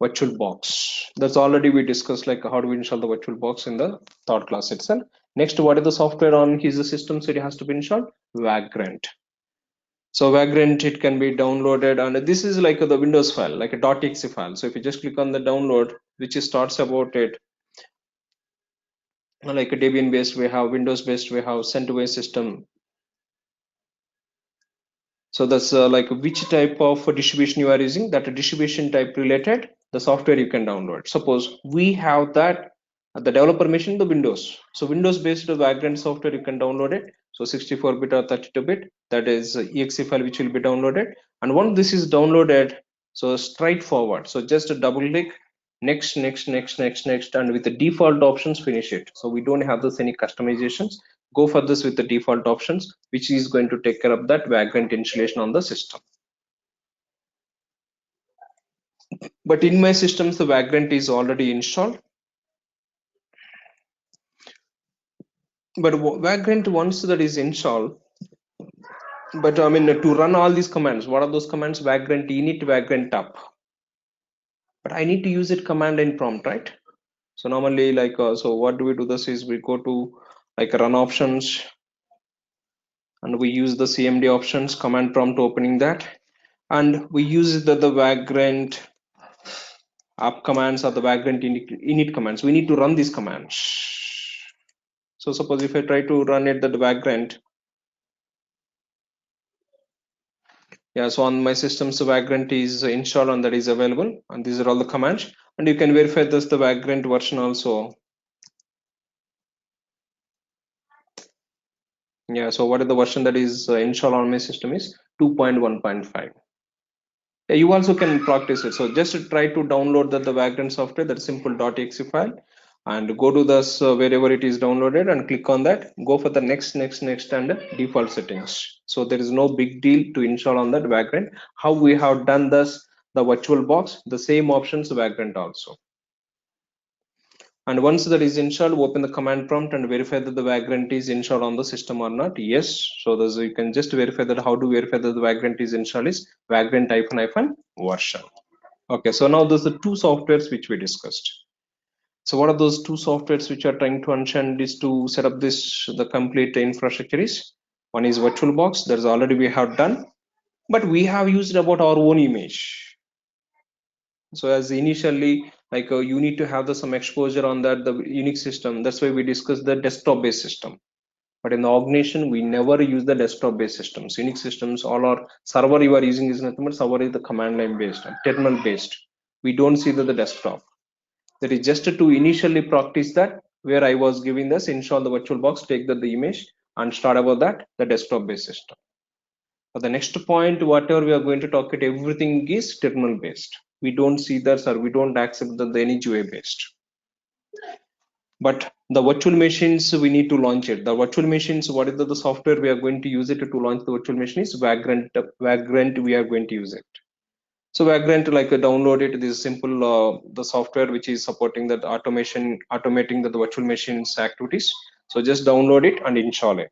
Virtualbox. That's already we discussed, like how do we install the Virtualbox in the third class itself. Next, what is the software on his system? So it has to be installed Vagrant. So Vagrant, it can be downloaded, and this is like the Windows file, like a .exe file. So if you just click on the download, which starts about it, like a Debian based, we have Windows based, we have CentOS system. So that's like which type of distribution you are using, that distribution type related, the software you can download. Suppose we have that at the developer machine, the Windows. So Windows based Vagrant software, you can download it. So 64-bit or 32-bit, that is exe file which will be downloaded. And once this is downloaded, so straightforward. So just double click, next, and with the default options, finish it. So we don't have this any customizations. Go for this with the default options, which is going to take care of that Vagrant installation on the system. But in my systems, the Vagrant is already installed. But Vagrant, once that is installed, but I mean, to run all these commands, what are those commands? Vagrant init, Vagrant up. But I need to use it command in prompt, right? So normally, like, so what do we do? This is we go to like run options, and we use the CMD options, command prompt opening that, and we use the Vagrant up commands or the Vagrant init commands. We need to run these commands. So suppose if I try to run it, the Vagrant, yeah, so on my system, so Vagrant is installed and that is available, and these are all the commands, and you can verify this the Vagrant version also. Yeah, so what is the version that is installed on my system is 2.1.5. Yeah, you also can practice it. So just try to download the Vagrant software, that simple .exe file, and go to this wherever it is downloaded and click on that. Go for the next, and default settings. So there is no big deal to install on that Vagrant. How we have done this, the Virtualbox, the same options Vagrant also. And once that is installed, open the command prompt and verify that the Vagrant is installed on the system or not. Yes. So this, you can just verify that. How to verify that the Vagrant is installed is Vagrant -version. Okay, so now there's the two softwares which we discussed. So what are those two softwares which are trying to understand is to set up this, the complete infrastructure is, one is Virtualbox, that's already we have done, but we have used about our own image. So as initially, like you need to have some exposure on that, the Unix system. That's why we discussed the desktop based system. But in the organization, we never use the desktop based systems. Unix systems, all our server you are using is nothing but server is the command line based, terminal based. We don't see the desktop. That is just to initially practice that, where I was giving this install the Virtualbox, take the image and start about that, the desktop based system. For the next point, whatever we are going to talk about, everything is terminal based. We don't see that, or we don't accept the any GUI based. But the virtual machines, we need to launch it. The virtual machines, what is the software we are going to use it to launch the virtual machine is Vagrant. Vagrant, we are going to use it. So Vagrant, like download it. This is simple, the software which is supporting that automating the virtual machines activities. So just download it and install it.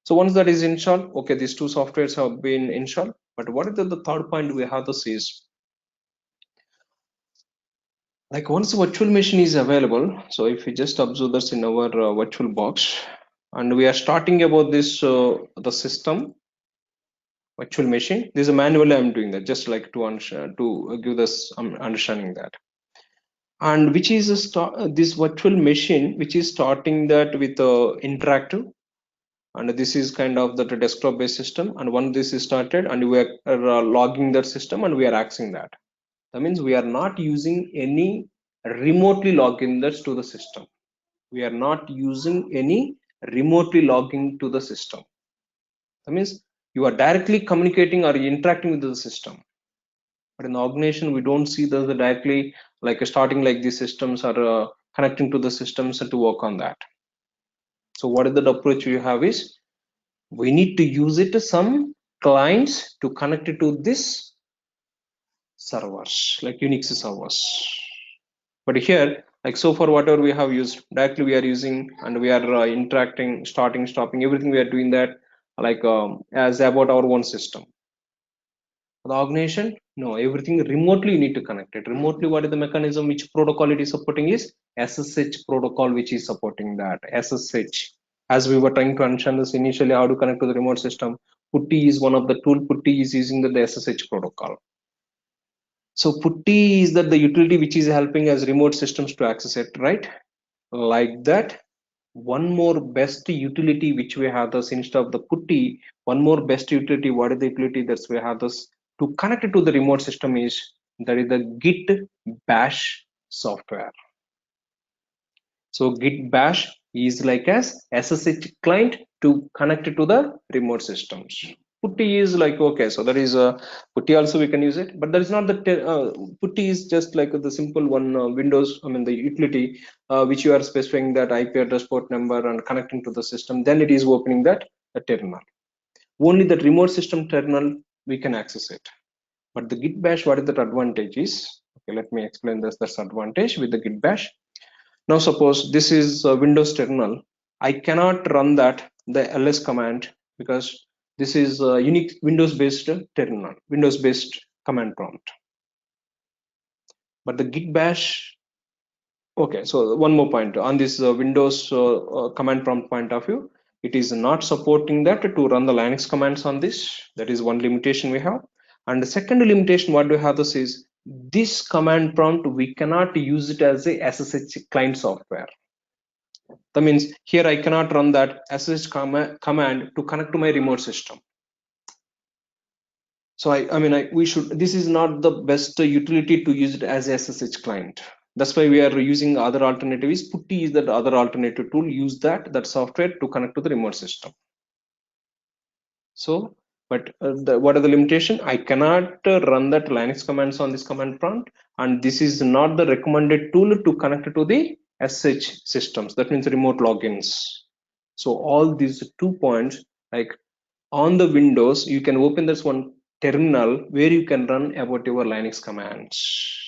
So once that is installed, okay, these two softwares have been installed. But what is the third point we have to see is, like once the virtual machine is available, so if we just observe this in our Virtualbox, and we are starting about this the system virtual machine. This is a manual I'm doing that, just like to understand, to give this understanding that. And which is a this virtual machine which is starting that with interactive, and this is kind of the desktop based system, and once this is started and we are logging that system and we are accessing that. That means we are not using any remotely login that's to the system. We are not using any remotely logging to the system. That means you are directly communicating or interacting with the system. But in the organization, we don't see the directly like starting like these systems are connecting to the systems to work on that. So what is the approach we have is, we need to use it to some clients to connect it to this servers, like Unix servers. But here, like so far, whatever we have used, directly we are using and we are interacting, starting, stopping, everything we are doing that like as about our own system. The organization, no, everything remotely you need to connect it. Remotely, what is the mechanism which protocol it is supporting is SSH protocol, which is supporting that SSH. As we were trying to understand this initially, how to connect to the remote system, Putty is one of the tool. Putty is using the SSH protocol. So Putty is that the utility which is helping us remote systems to access it, right? Like that. One more best utility which we have this instead of the Putty, one more best utility. What is the utility that we have this to connect it to the remote system is that is the Git Bash software. So Git Bash is like as SSH client to connect it to the remote systems. Putty is like okay, so that is a Putty also we can use it, but that is not the Putty is just like the simple one Windows. I mean the utility which you are specifying that IP address, port number, and connecting to the system. Then it is opening that the terminal. Only that remote system terminal we can access it. But the Git Bash, what is that advantage is? Okay, let me explain this. That's advantage with the Git Bash. Now suppose this is a Windows terminal. I cannot run that the ls command because this is a unique Windows based terminal, Windows based command prompt. But the Git Bash, okay, so one more point on this Windows command prompt point of view, it is not supporting that to run the Linux commands on this. That is one limitation we have. And the second limitation what we have this is this command prompt we cannot use it as a SSH client software. That means here I cannot run that SSH command to connect to my remote system. So we should, this is not the best utility to use it as a SSH client. That's why we are using other alternatives. Putty is that other alternative tool. Use that software to connect to the remote system. So, but what are the limitation? I cannot run that Linux commands on this command prompt, and this is not the recommended tool to connect to the SSH systems. That means remote logins. So all these 2 points, like on the Windows, you can open this one terminal where you can run about your Linux commands.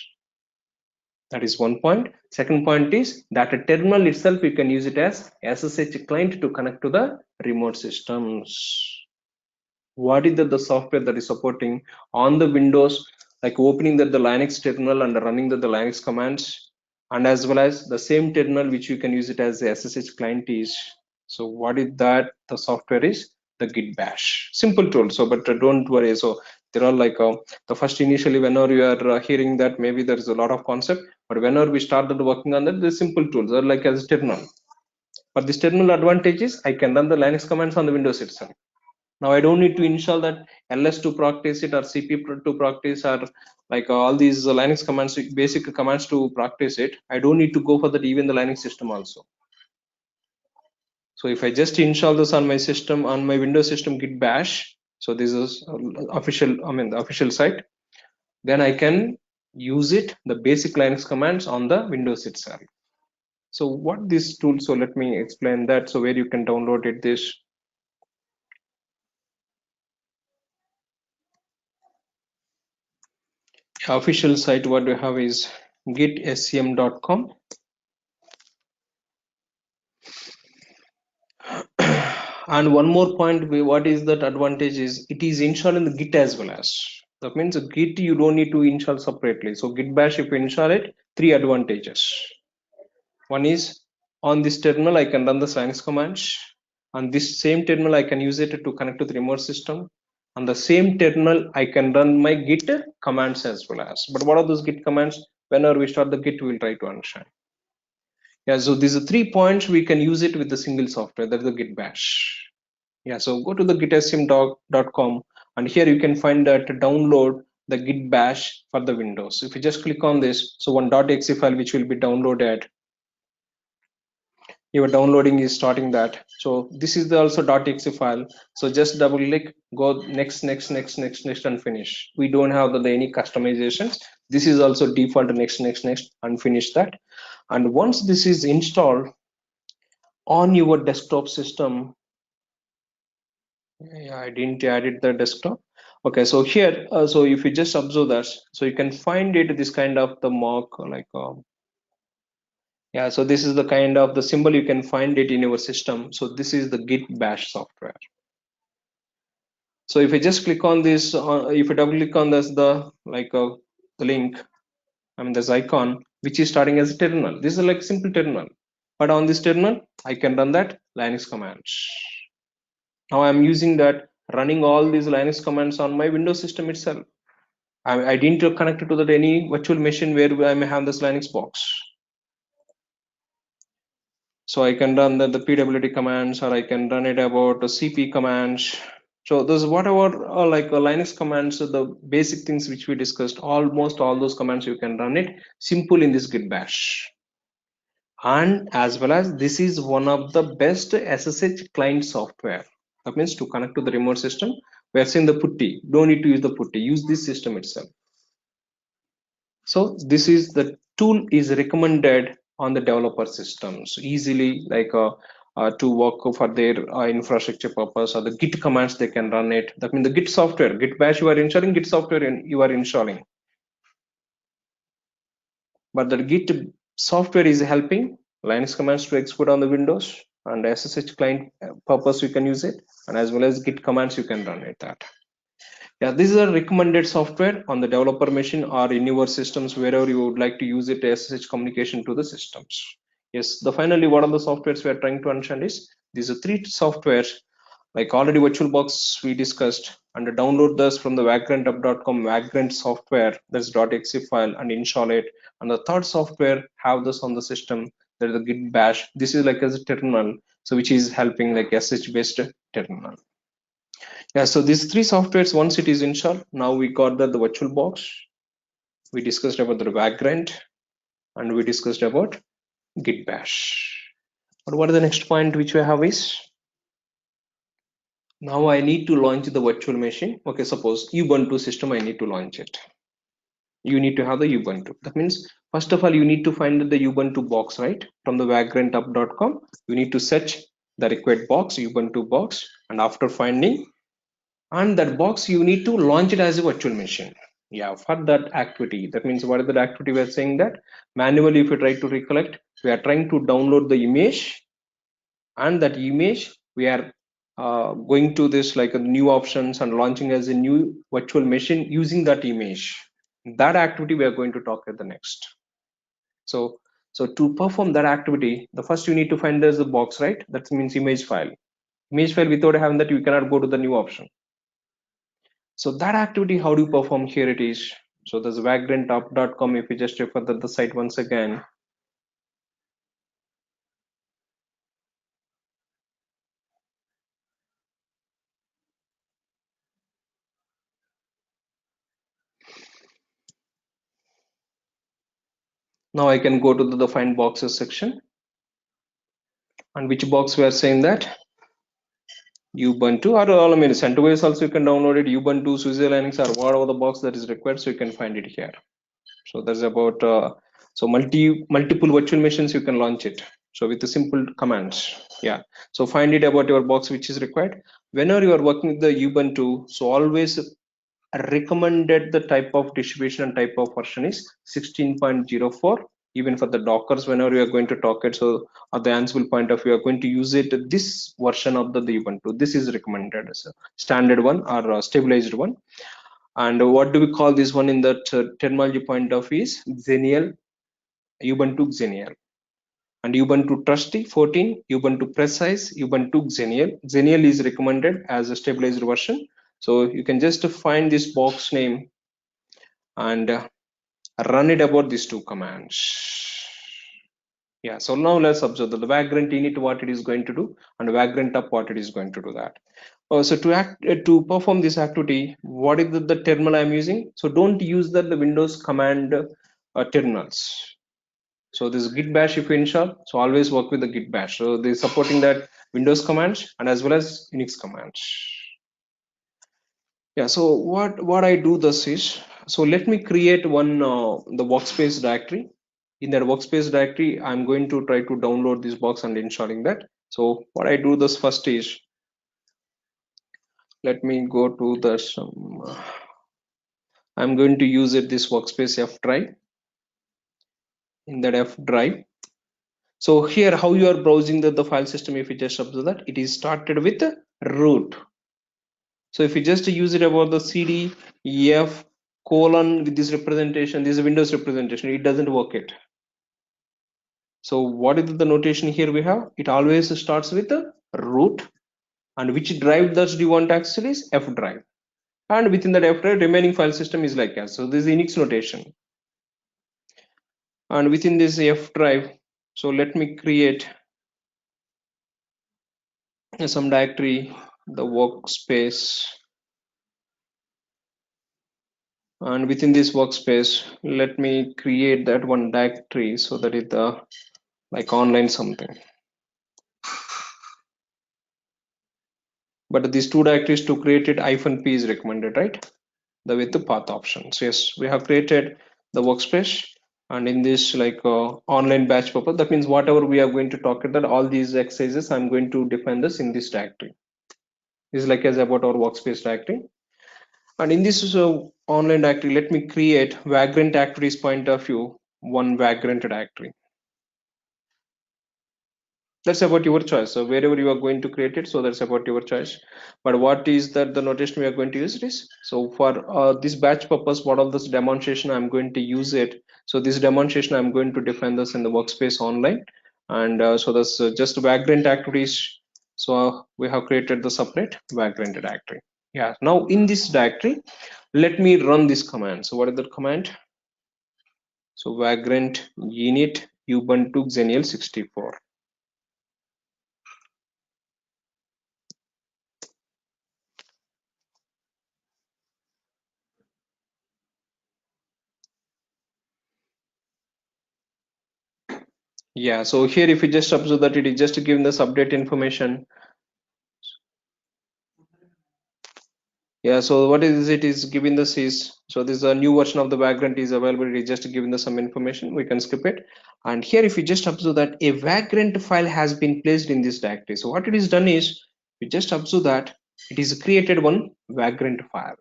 That is one point. Second point is that a terminal itself, you can use it as SSH client to connect to the remote systems. What is the software that is supporting on the Windows, like opening the Linux terminal and running the Linux commands, and as well as the same terminal which you can use it as the SSH client is. So what is that? The software is the Git Bash. Simple tool. So, but don't worry. So there are like the first initially whenever you are hearing that maybe there is a lot of concept, but whenever we started working on that, the simple tools are like as a terminal. But this terminal advantage is I can run the Linux commands on the Windows itself. Now I don't need to install that ls to practice it or cp to practice or like all these Linux commands, basic commands to practice it. I don't need to go for that even the Linux system also. So if I just install this on my system, on my Windows system, Git Bash, so this is official, the official site, then I can use it, the basic Linux commands on the Windows itself. So what this tool, so let me explain that. So where you can download it, this official site what we have is gitscm.com. And one more point, what is that advantage is it is installed in the Git as well as. That means Git you don't need to install separately. So Git Bash, if you install it, 3 advantages. One is on this terminal I can run the Linux commands. On this same terminal I can use it to connect to the remote system. On the same terminal I can run my Git commands as well as. But what are those Git commands? Whenever we start the Git, we'll try to understand. Yeah, so these are 3 points we can use it with the single software, that's the Git Bash. Yeah, so go to the gitscm.com and here you can find that download the Git Bash for the Windows. If you just click on this, so one .exe file which will be downloaded, your downloading is starting that. So this is the also .exe file. So just double click, go next, and finish. We don't have any customizations. This is also default next, and finish that. And once this is installed on your desktop system, yeah, I didn't add it the desktop. Okay, so here, so if you just observe that, so you can find it this kind of the mark like yeah, so this is the kind of the symbol you can find it in your system. So this is the Git Bash software. So if I just click on this, if I double click on this, the link, I mean this icon, which is starting as a terminal. This is like simple terminal, but on this terminal, I can run that Linux commands. Now I'm using that, running all these Linux commands on my Windows system itself. I didn't connect it to that any virtual machine where I may have this Linux box. So I can run the pwd commands, or I can run it about the cp commands. So those whatever Linux commands, the basic things which we discussed, almost all those commands you can run it simple in this git bash. And as well as this is one of the best ssh client software. That means to connect to the remote system, we are seeing the putty, don't need to use the putty, use this system itself. So this is the tool is recommended on the developer systems easily, to work for their infrastructure purpose, or the git commands they can run it. That means the git software, git bash you are installing, git software you are installing, but the git software is helping linux commands to export on the windows, and ssh client purpose you can use it, and as well as git commands you can run it that. Yeah, this is a recommended software on the developer machine or in your systems wherever you would like to use it as SSH communication to the systems. Yes, the finally what are the softwares we are trying to understand is these are three softwares, like already Virtualbox we discussed, and download this from the vagrantup.com vagrant software, that's .exe file, and install it. And the third software have this on the system, that is the git bash. This is like as a terminal, so which is helping like SSH based terminal. Yeah, so these three softwares, once it is installed, now we got the Virtualbox, we discussed about the Vagrant, and we discussed about Git Bash. But what is the next point which we have is, now I need to launch the virtual machine. Okay, suppose Ubuntu system, I need to launch it. You need to have the Ubuntu. That means, first of all, you need to find the Ubuntu box, right? From the vagrantup.com, you need to search the required box, Ubuntu box, and after finding, and that box you need to launch it as a virtual machine. Yeah, for that activity, that means what is that activity we are saying, that manually if you try to recollect, we are trying to download the image, and that image we are going to this like a new options and launching as a new virtual machine using that image. That activity we are going to talk at the next. So to perform that activity, the first you need to find there's the box, right? That means image file, without having that you cannot go to the new option. So that activity, how do you perform? Here it is. So there's vagrantup.com. If you just refer to the site once again, now I can go to the find boxes section, and which box we are saying that Ubuntu, or all I mean CentOS also you can download it, Ubuntu, SUSE Linux, or whatever the box that is required, so you can find it here. So there's about so multiple virtual machines you can launch it. So with the simple commands, yeah. So find it about your box which is required. Whenever you are working with the Ubuntu, so always recommended the type of distribution and type of version is 16.04. Even for the dockers, whenever you are going to talk it, so at the Ansible point of view, you are going to use it this version of the Ubuntu. This is recommended as a standard one, or a stabilized one. And what do we call this one in that terminology point of view is Xenial, Ubuntu Xenial. And Ubuntu Trusty 14, Ubuntu Precise, Ubuntu Xenial. Xenial is recommended as a stabilized version. So you can just find this box name and run it about these two commands. Yeah, so now let's observe the vagrant init what it is going to do, and vagrant up what it is going to do that. So to perform this activity, what is the terminal I'm using? So don't use the Windows command terminals. So this git bash if you install, so always work with the git bash. So they're supporting that Windows commands and as well as Unix commands. Yeah, so what I do this is, so let me create one the workspace directory. In that workspace directory, I'm going to try to download this box and installing that. So what I do this first is, Let me go to the some. I'm going to use it this workspace F drive. In that F drive. So here, how you are browsing the file system, if you just observe that it is started with root. So if you just use it about the CD F colon with this representation, this is Windows representation, it doesn't work it. So what is the notation here we have? It always starts with the root, and which drive does do you want actually is F drive. And within that F drive, remaining file system is like that. So this is Unix notation. And within this F drive, so let me create some directory, the workspace, and within this workspace let me create that one directory, so that is the like online something. But these two directories to create it -p is recommended, right? The with the path options. Yes, we have created the workspace, and in this like online batch purpose, that means whatever we are going to talk about, all these exercises I'm going to define this in this directory. This is like as about our workspace directory. And in this online directory, let me create Vagrant activities point of view, one Vagrant directory. That's about your choice. So wherever you are going to create it, so that's about your choice. But what is that the notation we are going to use it is? So for this batch purpose, what of this demonstration I'm going to use it. So this demonstration I'm going to define this in the workspace online. And so that's just Vagrant activities. So we have created the separate Vagrant directory. Yeah, now in this directory, let me run this command. So what is the command? So Vagrant init Ubuntu Xenial 64. Yeah, so here if you just observe that it is just giving this update information. Yeah, so what is it is giving this is, so this is a new version of the Vagrant is available. It is just giving us some information. We can skip it. And here if you just observe that a Vagrant file has been placed in this directory. So what it is done is, you just observe that it is created one Vagrant file.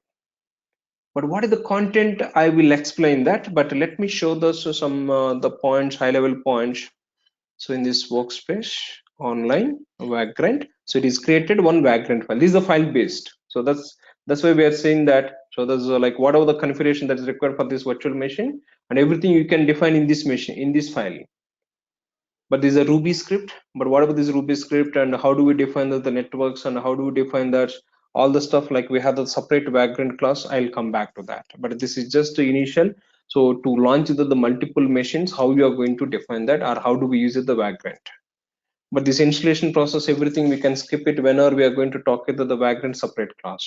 But what is the content? I will explain that. But let me show those some the points, high level points. So in this workspace online Vagrant, so it is created one Vagrant file. This is a file based. So that's why we are saying that. So there's like whatever the configuration that is required for this virtual machine, and everything you can define in this machine in this file. But this is a Ruby script. But whatever this Ruby script, and how do we define the networks, and how do we define that all the stuff, like we have the separate Vagrant class. I'll come back to that. But this is just the initial. So to launch the multiple machines, how you are going to define that, or how do we use it the Vagrant. But this installation process, everything we can skip it whenever we are going to talk about the Vagrant separate class.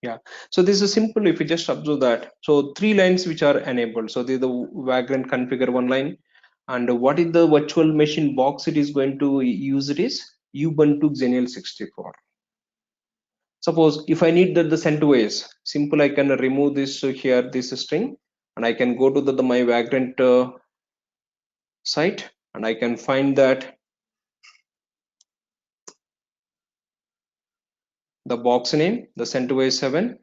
Yeah, so this is simple. If you just observe that, so three lines which are enabled. So the Vagrant configure one line, and what is the virtual machine box it is going to use, it is Ubuntu Xenial 64. Suppose if I need the CentOS, simple, I can remove this here, this string, and I can go to the my Vagrant site, and I can find that the box name, the CentOS 7.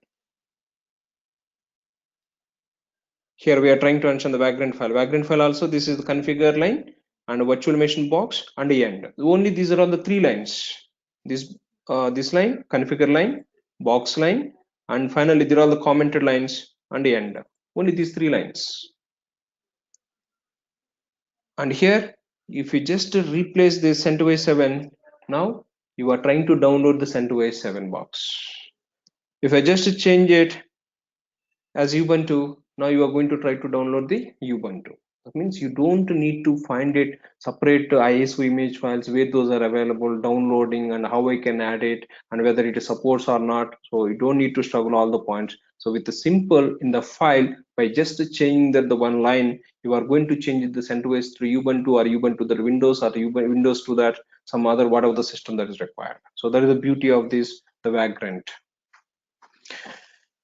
Here we are trying to understand the Vagrant file. Vagrant file also, this is the configure line and virtual machine box and the end. Only these are all the three lines. This line, configure line, box line, and finally there are all the commented lines and the end. Only these three lines. And here, if you just replace this CentOS 7, now you are trying to download the CentOS 7 box. If I just change it as Ubuntu, now you are going to try to download the Ubuntu. That means you don't need to find it separate ISO image files, where those are available, downloading, and how I can add it, and whether it supports or not. So you don't need to struggle all the points. So with the simple in the file, by just changing the one line, you are going to change the CentOS to Ubuntu, or Ubuntu the Windows, or Windows to that some other whatever the system that is required. So that is the beauty of this, the Vagrant.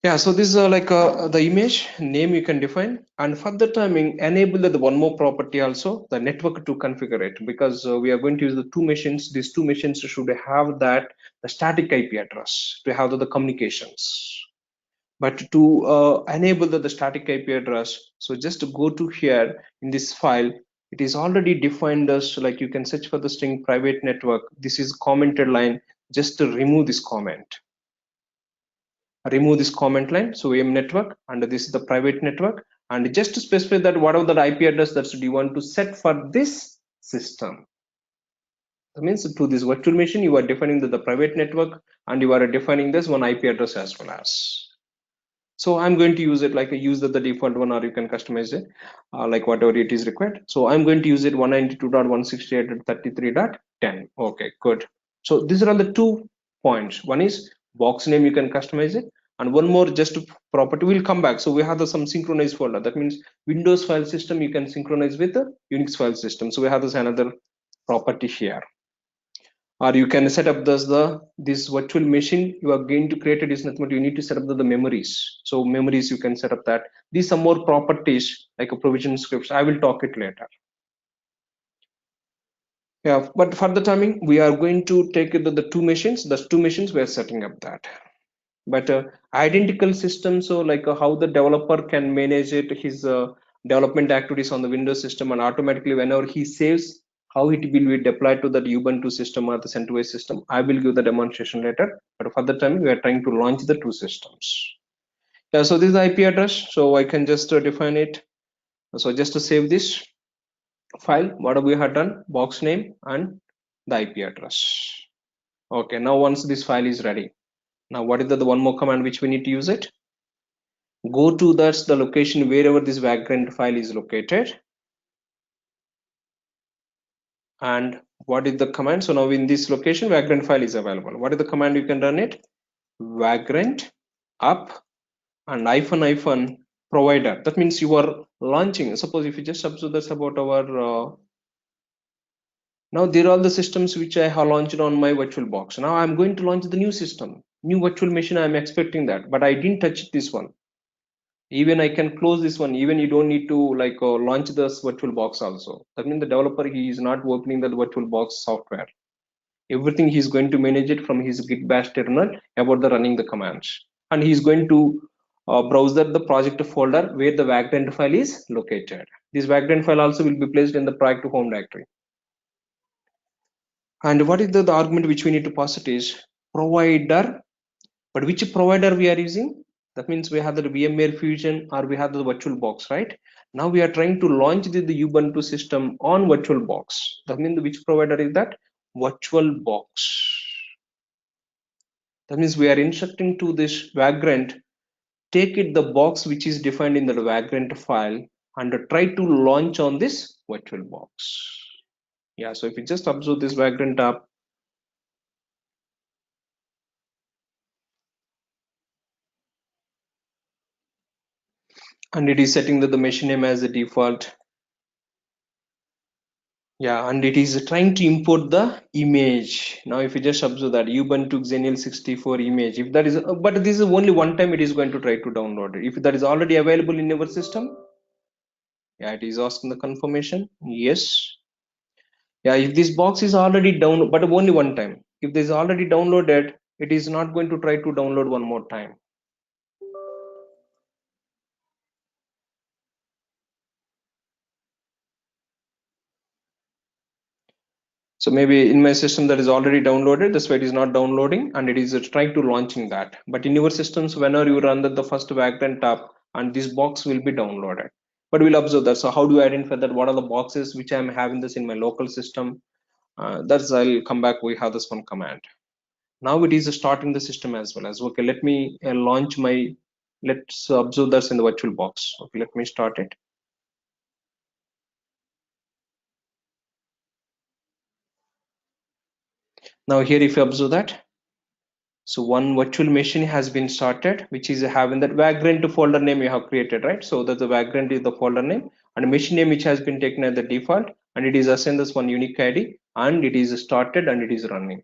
Yeah, so this is like the image name you can define, and for the timing enable the one more property also, the network to configure it, because we are going to use the two machines. These two machines should have that the static IP address to have the communications. But to enable the static IP address, so just to go to here in this file, it is already defined as like you can search for the string private network. This is commented line. Just to remove this comment, line. So AM network, and this is the private network, and just to specify that whatever the IP address that you want to set for this system. That means to this virtual machine, you are defining the private network, and you are defining this one IP address as well as. So I'm going to use it like I use the default one, or you can customize it like whatever it is required. So I'm going to use it 192.168.33.10. Okay, good. So these are all the 2 points. One is box name, you can customize it, and one more just property will come back. So we have some synchronized folder. That means Windows file system you can synchronize with the Unix file system. So we have this another property here. Or you can set up this virtual machine you are going to create. It is nothing but you need to set up the memories. So memories you can set up that. These are more properties like a provision scripts. I will talk it later. Yeah, but for the timing we are going to take the 2 machines. Those 2 machines we are setting up that. But identical system, so like how the developer can manage it, his development activities on the Windows system, and automatically whenever he saves, how it will be deployed to that Ubuntu system or the CentOS system. I will give the demonstration later, but for the time we are trying to launch the 2 systems. Yeah, so this is the IP address, so I can just define it. So just to save this file, what we have done, box name and the IP address. Okay, now once this file is ready, now what is the one more command which we need to use it? Go to that's the location wherever this vagrant file is located, and what is the command? So now in this location vagrant file is available. What is the command? You can run it vagrant up and hyphen provider. That means you are launching. Suppose if you just observe this about our now there are the systems which I have launched on my Virtualbox. Now I'm going to launch the new system, new virtual machine. I'm expecting that, but I didn't touch this one. Even I can close this one. Even you don't need to like launch this Virtualbox also. That means the developer, he is not opening the Virtualbox software. Everything he's going to manage it from his git bash terminal about the running the commands, and he's going to browse the project folder where the vagrant file is located. This vagrant file also will be placed in the project home directory. And what is the argument which we need to pass it is provider. But which provider we are using? That means we have the VMware Fusion or we have the Virtualbox, right? Now we are trying to launch the Ubuntu system on Virtualbox. That means which provider is that? Virtualbox. That means we are instructing to this vagrant, take it the box which is defined in the vagrant file and try to launch on this Virtualbox. Yeah, so if you just observe this vagrant app, and it is setting the machine name as the default. Yeah, and it is trying to import the image. Now if you just observe that Ubuntu Xenial 64 image, if that is but this is only one time it is going to try to download it. If that is already available in your system, yeah, it is asking the confirmation. Yes. Yeah, if this box is already down, but only one time. If this is already downloaded, it is not going to try to download one more time. So maybe in my system that is already downloaded, that's why it is not downloading, and it is trying to launching that. But in your systems, whenever you run the first vagrant tab, and this box will be downloaded. But we'll observe that. So how do I identify that? What are the boxes which I'm having this in my local system? That's I'll come back. We have this one command. Now it is starting the system as well as okay. Let me launch my. Let's observe that's in the Virtualbox. Okay, let me start it. Now here, if you observe that. So one virtual machine has been started, which is having that vagrant folder name you have created, right? So that the vagrant is the folder name and machine name which has been taken as the default, and it is assigned this one unique ID, and it is started and it is running.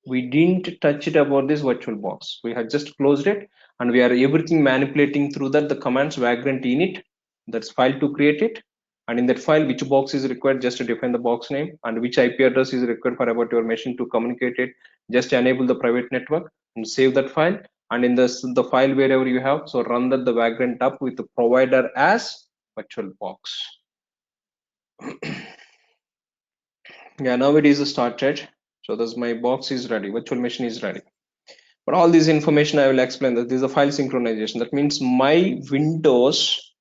We didn't touch it about this Virtualbox. We have just closed it, and we are everything manipulating through that the commands vagrant init, that's file to create it, and in that file which box is required, just to define the box name, and which IP address is required for about your machine to communicate it, just enable the private network and save that file. And in this the file wherever you have, so run that the Vagrant up with the provider as Virtualbox. Yeah, now it is started. So this my box is ready, virtual machine is ready. But all this information I will explain that this is a file synchronization. That means my Windows,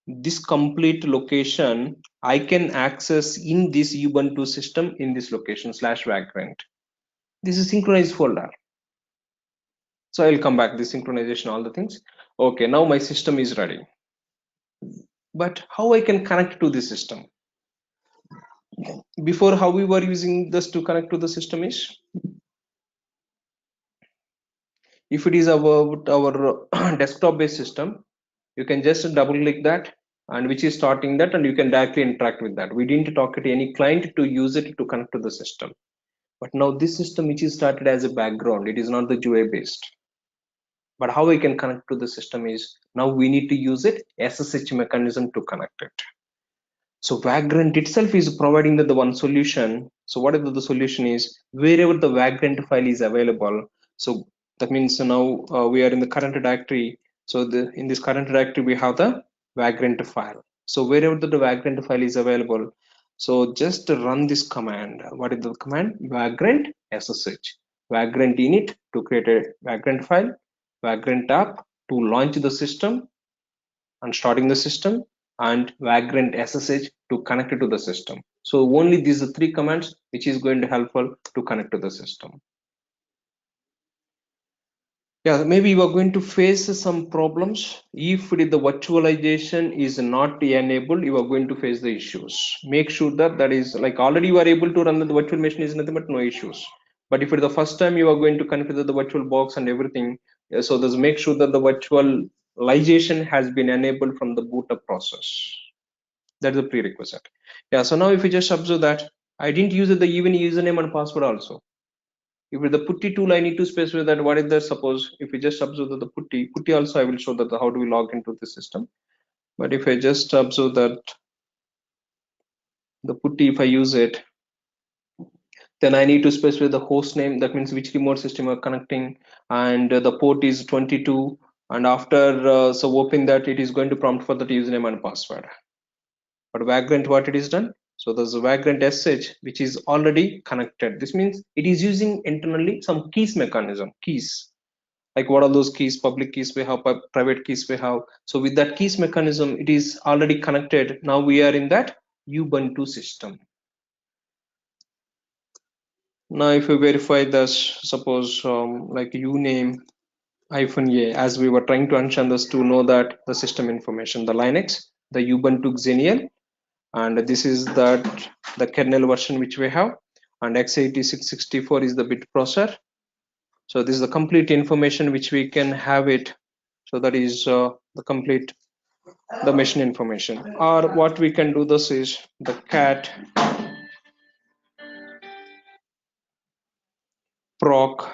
this complete location I can access in this Ubuntu system in this location /Vagrant. This is synchronized folder. So I'll come back this synchronization, all the things. Okay, now my system is ready. But how I can connect to the system? Before, how we were using this to connect to the system is, if it is our desktop based system, you can just double click that, and which is starting that, and you can directly interact with that. We didn't talk to any client to use it to connect to the system. But now this system which is started as a background, it is not the GUI based. But how I can connect to the system is, now we need to use it SSH mechanism to connect it. So Vagrant itself is providing the one solution. So what is the solution is, wherever the Vagrant file is available. So that means now we are in the current directory. So in this current directory we have the Vagrant file. So wherever the Vagrant file is available, so just run this command. What is the command? Vagrant SSH. Vagrant init to create a Vagrant file. Vagrant app to launch the system and starting the system, and Vagrant SSH to connect it to the system. So only these are three commands which is going to helpful to connect to the system. Yeah, maybe you are going to face some problems. If the virtualization is not enabled, you are going to face the issues. Make sure that that is like already you are able to run the virtual machine is nothing but no issues. But if it's the first time you are going to configure the virtual box and everything, so there's make sure that the virtualization has been enabled from the boot up process. That's the prerequisite. Yeah, so now if you just observe that I didn't use the even username and password also. If with the putty tool I need to specify that what is the, suppose if you just observe that the putty also I will show that how do we log into the system. But if I just observe that the putty, if I use it, then I need to specify the host name, that means which remote system are connecting, and the port is 22, and after so open that it is going to prompt for the username and password. But Vagrant, what it is done, so there's a Vagrant SH which is already connected. This means it is using internally some keys mechanism, keys, like what are those keys, public keys we have, private keys we have. So with that keys mechanism it is already connected. Now we are in that Ubuntu system. Now if we verify this, suppose like uname -a, as we were trying to understand this to know that the system information, the Linux, the Ubuntu Xenial, and this is that the kernel version which we have, and x86-64 is the bit processor. So this is the complete information which we can have it. So that is the complete the machine information. Or what we can do this is the cat proc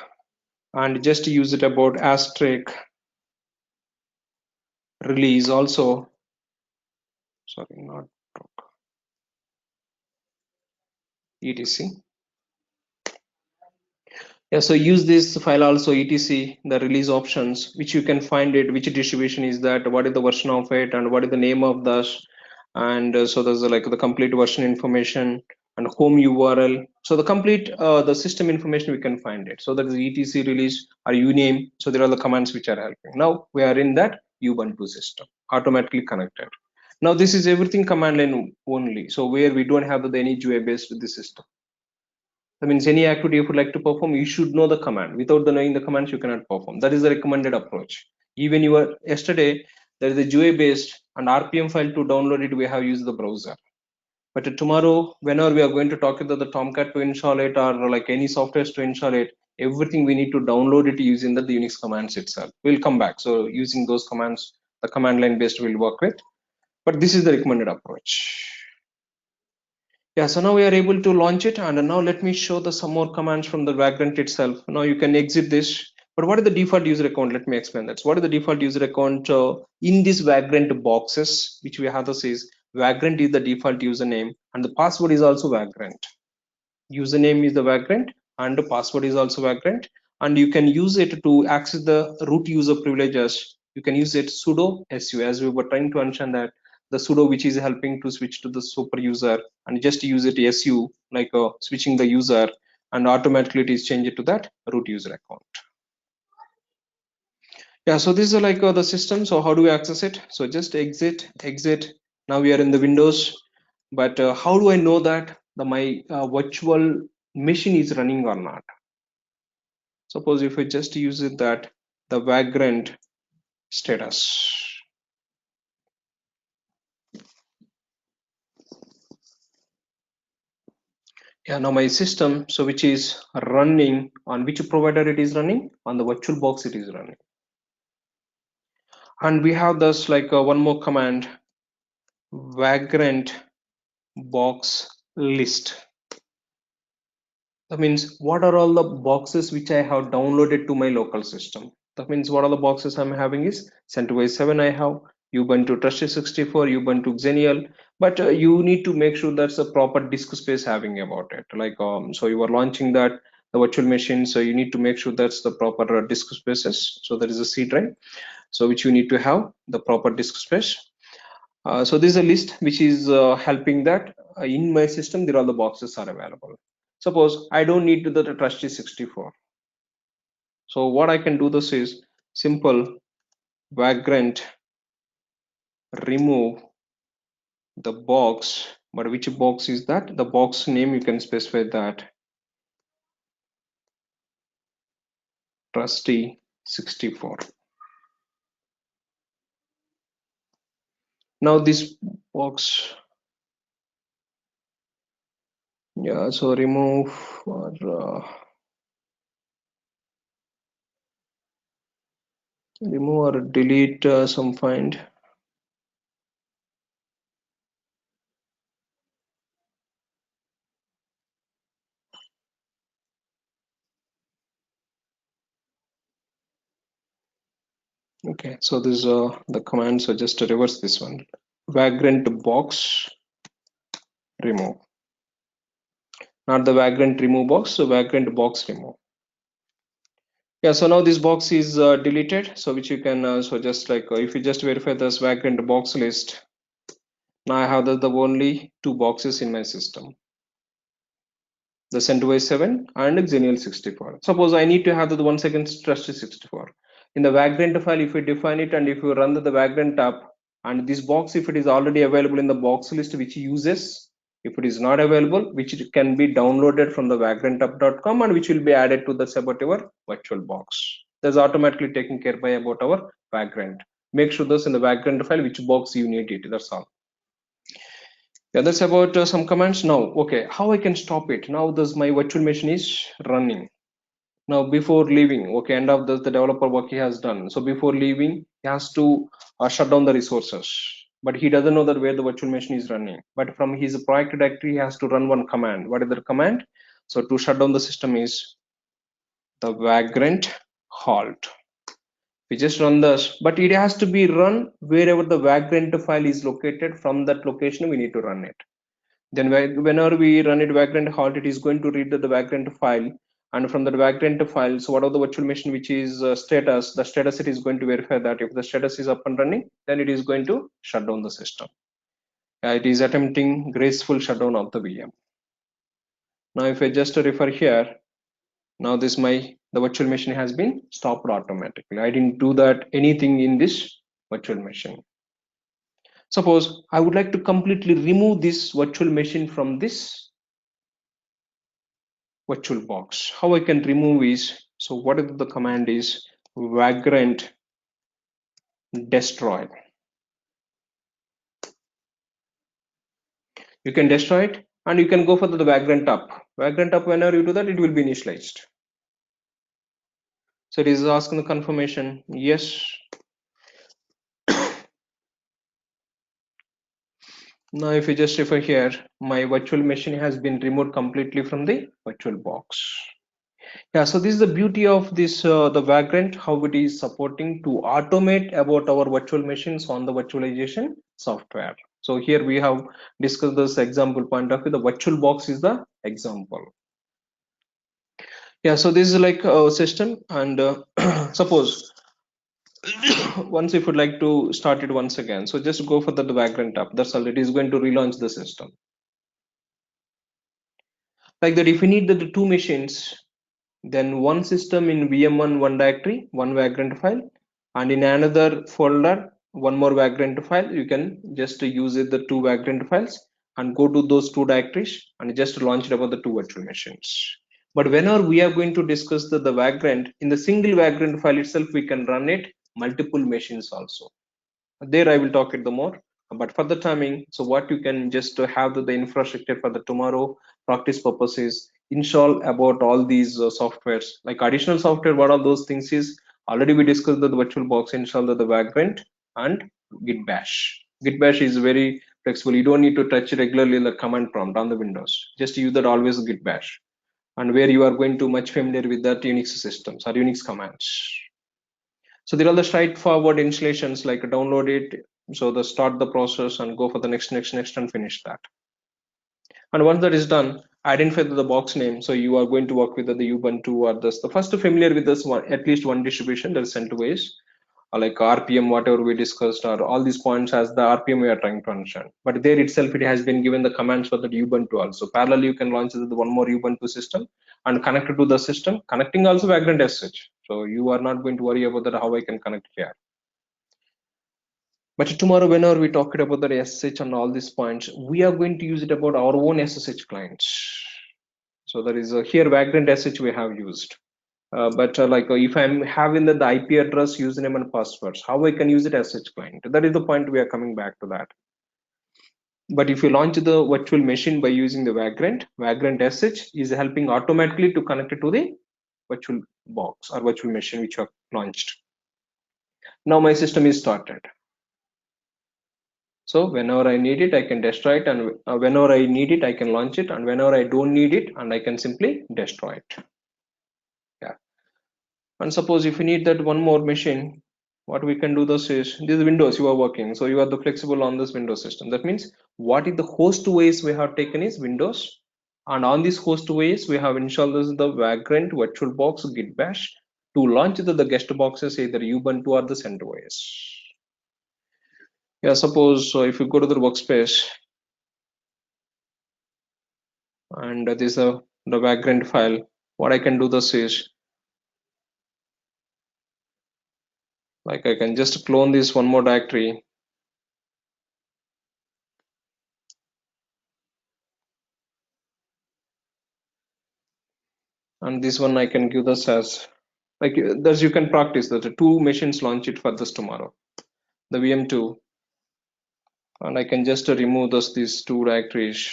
and just use it about asterisk release also. Sorry, not proc, etc. Yeah, so use this file also etc, the release options, which you can find it, which distribution is that, what is the version of it, and what is the name of this, and so there's like the complete version information and home URL. So the complete the system information we can find it. So that is etc release or uname. So there are the commands which are helping. Now we are in that Ubuntu system, automatically connected. Now this is everything command line only. So where we don't have any GUI based with the system. That means any activity you would like to perform, you should know the command. Without the knowing the commands, you cannot perform. That is the recommended approach. Even you were yesterday, there is a GUI based and RPM file to download it. We have used the browser. But tomorrow, whenever we are going to talk about the Tomcat to install it or like any softwares to install it, everything we need to download it using the Unix commands itself. We'll come back. So using those commands, the command line based will work with. But this is the recommended approach. Yeah, so now we are able to launch it, and now let me show the some more commands from the Vagrant itself. Now you can exit this, but what is the default user account? Let me explain that. So what is the default user account in these Vagrant boxes which we have? This is Vagrant is the default username, and the password is also Vagrant. Username is the Vagrant, and the password is also Vagrant. And you can use it to access the root user privileges. You can use it sudo su, as we were trying to understand that the sudo which is helping to switch to the super user, and just use it su, like switching the user, and automatically it is changed to that root user account. Yeah, so this is like the system. So how do we access it? So just exit. Now we are in the Windows, but how do I know that my virtual machine is running or not? Suppose if I just use it that the Vagrant status. Yeah, now my system, so which is running on which provider it is running? On the Virtualbox it is running. And we have this like one more command, Vagrant box list. That means what are all the boxes which I have downloaded to my local system. That means what are the boxes I'm having is CentOS 7 I have, Ubuntu Trusty 64, Ubuntu Xenial, but you need to make sure that's a proper disk space having about it. Like so you are launching that the virtual machine, so you need to make sure that's the proper disk spaces. So there is a C drive, so which you need to have the proper disk space. So this is a list which is helping that in my system there all the boxes are available. Suppose I don't need the trusty 64. So what I can do this is simple vagrant remove the box, but which box is that? The box name you can specify that trusty 64. Now this box, yeah, so remove or delete some find. Okay, so this is the command. So just to reverse this one, vagrant box remove, not the vagrant remove box, so vagrant box remove. Yeah, so now this box is deleted, so which you can so just like if you just verify this vagrant box list, now I have the only two boxes in my system, the CentOS 7 and Xenial 64. Suppose I need to have the 1 second trusted 64. In the vagrant file, if you define it and if you run the vagrant up, and this box, if it is already available in the box list which uses, if it is not available, which can be downloaded from the vagrantup.com and which will be added to the whatever virtual box. That's automatically taken care by about our vagrant. Make sure this in the vagrant file which box you need it. That's all. Yeah, that's about some commands. Now okay, how I can stop it? Now this my virtual machine is running. Now before leaving, okay, end of the developer work he has done, so before leaving he has to shut down the resources, but he doesn't know that where the virtual machine is running. But from his project directory he has to run one command. What is the command? So to shut down the system is the vagrant halt. We just run this, but it has to be run wherever the vagrant file is located. From that location we need to run it. Then whenever we run it vagrant halt, it is going to read the vagrant file, and from the vagrant file, so whatever the virtual machine which is status, the status it is going to verify that if the status is up and running, then it is going to shut down the system. It is attempting graceful shutdown of the VM. Now if I just refer here, now this the virtual machine has been stopped automatically. I didn't do that anything in this virtual machine. Suppose I would like to completely remove this virtual machine from this virtual box. How I can remove is, so what is the command is vagrant destroy. You can destroy it and you can go for the vagrant up. Vagrant up, whenever you do that, it will be initialized. So it is asking the confirmation, yes. Now if you just refer here, my virtual machine has been removed completely from the virtual box. Yeah, so this is the beauty of this the Vagrant, how it is supporting to automate about our virtual machines on the virtualization software. So here we have discussed this example point of view. The Virtualbox is the example. Yeah, so this is like a system, and suppose once if you'd like to start it once again, so just go for the Vagrant app. That's all. It is going to relaunch the system. Like that, if you need the two machines, then one system in VM1 one directory, one Vagrant file, and in another folder, one more Vagrant file. You can just use it the two Vagrant files and go to those two directories and just launch it about the two virtual machines. But whenever we are going to discuss the Vagrant, in the single Vagrant file itself, we can run it multiple machines also. There I will talk it the more, but for the timing, so what you can just have the infrastructure for the tomorrow practice purposes, install about all these softwares, like additional software. What are those things is already we discussed the Virtualbox, install the Vagrant and git bash. Git bash is very flexible. You don't need to touch regularly the command prompt on the Windows. Just use that always git bash, and where you are going to much familiar with that Unix systems or Unix commands. So there are the straightforward installations, like download it, so the start the process and go for the next and finish that. And once that is done, identify the box name. So you are going to work with the Ubuntu or this. The first familiar with this one, at least one distribution that is CentOS, or like RPM, whatever we discussed, or all these points as the RPM we are trying to understand. But there itself, it has been given the commands for the Ubuntu also. Parallel, you can launch the one more Ubuntu system and connect it to the system. Connecting also Vagrant SH. So you are not going to worry about that how I can connect here. But tomorrow, whenever we talk about the SSH and all these points, we are going to use it about our own SSH clients. So there is a here Vagrant SSH we have used. But if I'm having the IP address, username and passwords, how I can use it as SSH client? That is the point we are coming back to that. But if you launch the virtual machine by using the Vagrant SSH is helping automatically to connect it to the virtual box or virtual machine which you have launched. Now my system is started. So whenever I need it, I can destroy it, and whenever I need it, I can launch it, and whenever I don't need it, and I can simply destroy it. Yeah. And suppose if you need that one more machine, what we can do this is this Windows you are working, so you are the flexible on this Windows system. That means what is the host OS we have taken is Windows, and on this host OS we have installed this the Vagrant Virtualbox Git Bash to launch the guest boxes either Ubuntu or the CentOS. Yeah, suppose if you go to the workspace and this is the Vagrant file, what I can do this is like I can just clone this one more directory, and this one I can give this as like thus you can practice that two machines launch it for this tomorrow, the VM2, and I can just remove these two directories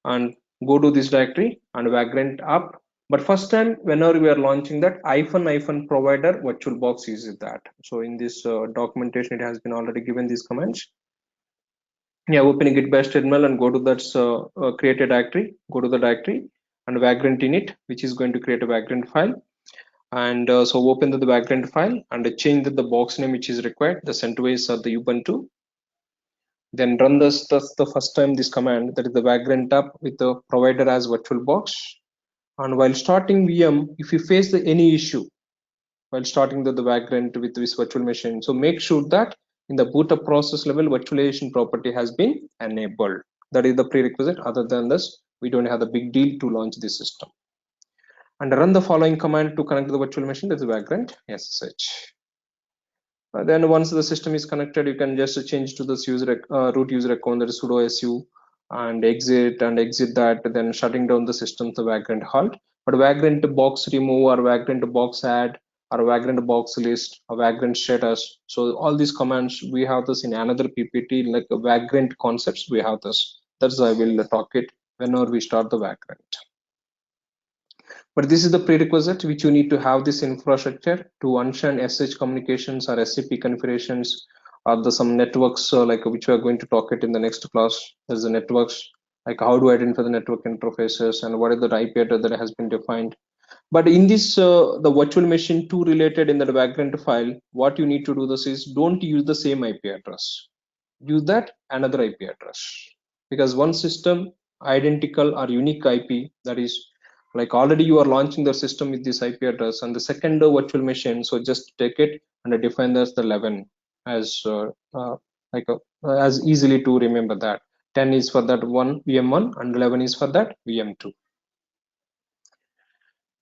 and go to this directory and Vagrant up. But first time whenever we are launching that hyphen provider Virtualbox uses that. So in this documentation it has been already given these commands. Yeah, open a git bash terminal and go to that create a directory, go to the directory and Vagrant init, which is going to create a Vagrant file. And so open the Vagrant file and change the box name which is required, the CentOS or the Ubuntu. Then run this, that's the first time this command, that is the Vagrant app with the provider as Virtualbox. And while starting VM, if you face any issue while starting the Vagrant with this virtual machine, so make sure that in the boot up process level virtualization property has been enabled. That is the prerequisite. Other than this, we don't have the big deal to launch this system. And run the following command to connect to the virtual machine, that's Vagrant SSH. Then once the system is connected, you can just change to this root user account, that is sudo su, and exit that, then shutting down the system to Vagrant halt. But Vagrant box remove or Vagrant box add or Vagrant box list or Vagrant status, so all these commands we have this in another PPT, like Vagrant concepts we have this. That's I will talk it whenever we start the Vagrant. But this is the prerequisite which you need to have this infrastructure to understand SH communications or SCP configurations or some networks like which we are going to talk it in the next class. There's the networks, like how to identify the network interfaces and what is the IP address that has been defined. But in this, the virtual machine 2 related in the Vagrant file, what you need to do this is don't use the same IP address. Use that another IP address, because one system identical or unique IP, that is like already you are launching the system with this IP address, and the second virtual machine, so just take it and define as the 11 as like as easily to remember that 10 is for that one VM1 and 11 is for that VM2.